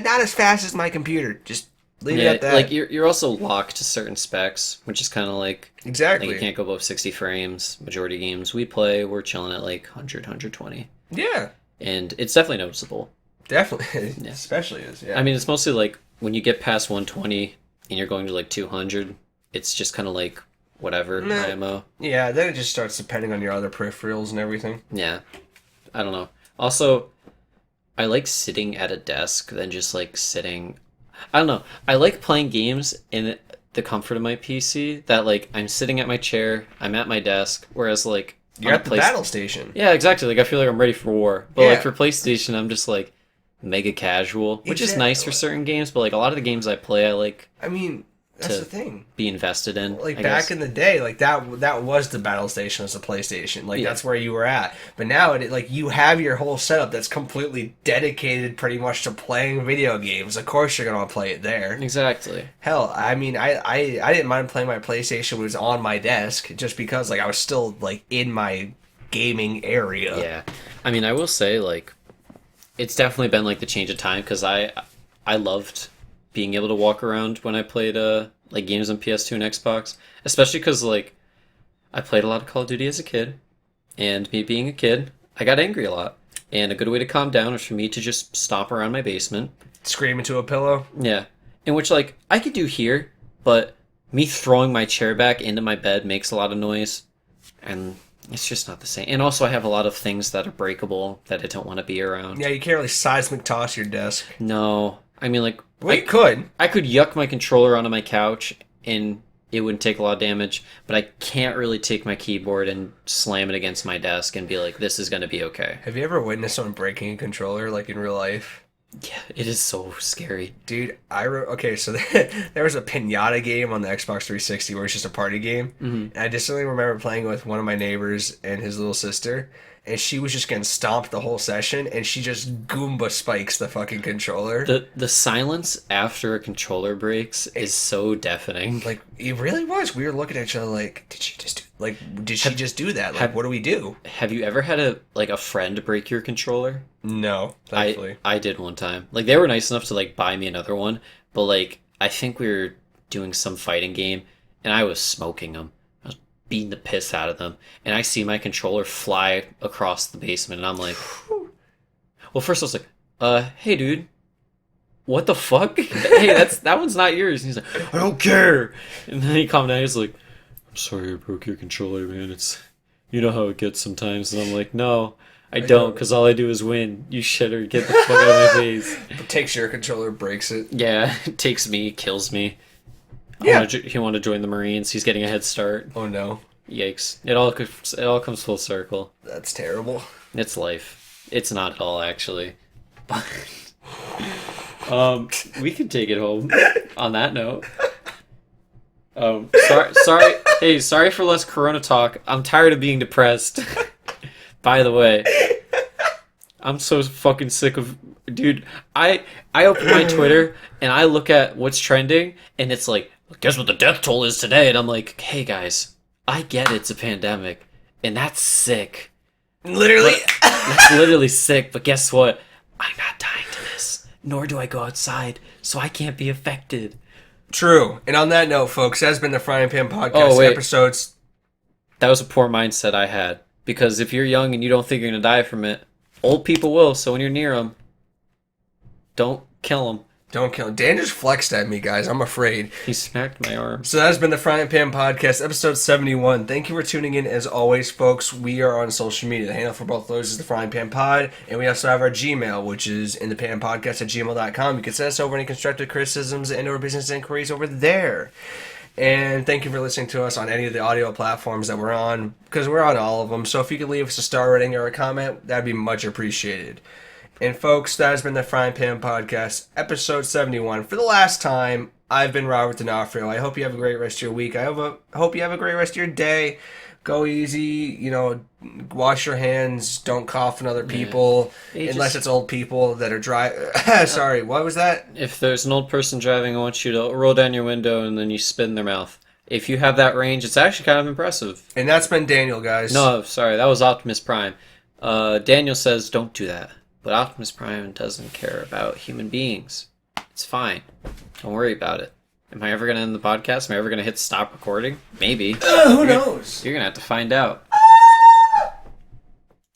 not as fast as my computer. Just leave it at that. Like you're also locked to certain specs, which is kind of like Exactly. you can't go above 60 frames. Majority of games we play, we're chilling at like 100, 120, Yeah, and it's definitely noticeable. definitely. Yeah. Especially is. Yeah. I mean, it's mostly like when you get past 120 and you're going to like 200, it's just kind of like whatever Nah. IMO. Yeah, then it just starts depending on your other peripherals and everything. Yeah, I don't know. Also, I like sitting at a desk than just like sitting. I don't know. I like playing games in the comfort of my PC. That like I'm sitting at my chair, I'm at my desk. Whereas like You're on at a the battle station. Yeah, exactly. Like I feel like I'm ready for war. But Yeah. like for PlayStation, I'm just like mega casual, which is nice for certain games. But like a lot of the games I play, I like I mean, that's to the thing. be invested in. Like I back guess. in the day, like that was the battle station as a PlayStation. Like Yeah. that's where you were at. But now like you have your whole setup that's completely dedicated pretty much to playing video games. Of course you're gonna want to play it there. Exactly. Hell, I mean I didn't mind playing my PlayStation when it was on my desk just because like I was still like in my gaming area. Yeah. I mean, I will say like it's definitely been like the change of time because I loved being able to walk around when I played like games on PS2 and Xbox, especially because like I played a lot of Call of Duty as a kid, and me being a kid, I got angry a lot, and a good way to calm down was for me to just stomp around my basement. Scream into a pillow. Yeah, in which like I could do here, but me throwing my chair back into my bed makes a lot of noise, and it's just not the same. And also, I have a lot of things that are breakable that I don't want to be around. Yeah, you can't really seismic toss your desk. No, I mean like Well, you could. I could yuck my controller onto my couch and it wouldn't take a lot of damage, but I can't really take my keyboard and slam it against my desk and be like, this is going to be okay. Have you ever witnessed someone breaking a controller, like in real life? Yeah, it is so scary. Dude, okay, so there was a Pinata game on the Xbox 360 where it's just a party game. Mm-hmm. And I distinctly remember playing with one of my neighbors and his little sister, and she was just getting stomped the whole session, and she just Goomba spikes the fucking controller. The silence after a controller breaks is so deafening. Like, it really was. We were looking at each other like, did she just do that? Like, what do we do? Have you ever had a friend break your controller? No, thankfully. I did one time. Like, they were nice enough to like buy me another one, but like I think we were doing some fighting game and I was smoking them. I was beating the piss out of them, and I see my controller fly across the basement, and I'm like, well, first I was like, hey dude, what the fuck? Hey, that one's not yours. And he's like, I don't care. And then he calmed down. He's like, I'm sorry I broke your controller, man. It's, you know how it gets sometimes. And I'm like, no, I don't, because all I do is win. You shitter, get the fuck out of my face. It takes your controller, breaks it. Yeah, it takes me, kills me. Yeah. He wanted to join the Marines. He's getting a head start. Oh no. Yikes. It all comes full circle. That's terrible. It's life. It's not at all, actually. But, we can take it home on that note. Sorry. Hey, sorry for less Corona talk. I'm tired of being depressed. By the way, I'm so fucking sick of... Dude, I open my Twitter and I look at what's trending, and it's like, guess what the death toll is today? And I'm like, hey guys, I get it's a pandemic, and that's sick. Literally. That's literally sick, but guess what? I'm not dying to this, nor do I go outside, so I can't be affected. True. And on that note, folks, that's been the Frying Pan Podcast episodes. That was a poor mindset I had. Because if you're young and you don't think you're going to die from it, old people will, so when you're near them, don't kill them. Don't kill him. Dan just flexed at me, guys. I'm afraid. He smacked my arm. So that has been the Frying Pan Podcast, episode 71. Thank you for tuning in, as always, folks. We are on social media. The handle for both of those is the Frying Pan Pod, and we also have our Gmail, which is inthepanpodcast@gmail.com. You can send us over any constructive criticisms and or business inquiries over there. And thank you for listening to us on any of the audio platforms that we're on, because we're on all of them. So if you could leave us a star rating or a comment, that'd be much appreciated. And folks, that has been the Frying Pan Podcast, episode 71. For the last time, I've been Robert D'Onofrio. I hope you have a great rest of your week. I hope you have a great rest of your day. Go easy, wash your hands, don't cough on other people, unless it's old people that are dry. Sorry, what was that? If there's an old person driving, I want you to roll down your window and then you spit in their mouth. If you have that range, it's actually kind of impressive. And that's been Daniel, guys. No, sorry, that was Optimus Prime. Daniel says don't do that. But Optimus Prime doesn't care about human beings. It's fine. Don't worry about it. Am I ever going to end the podcast? Am I ever going to hit stop recording? Maybe. Who knows? You're going to have to find out.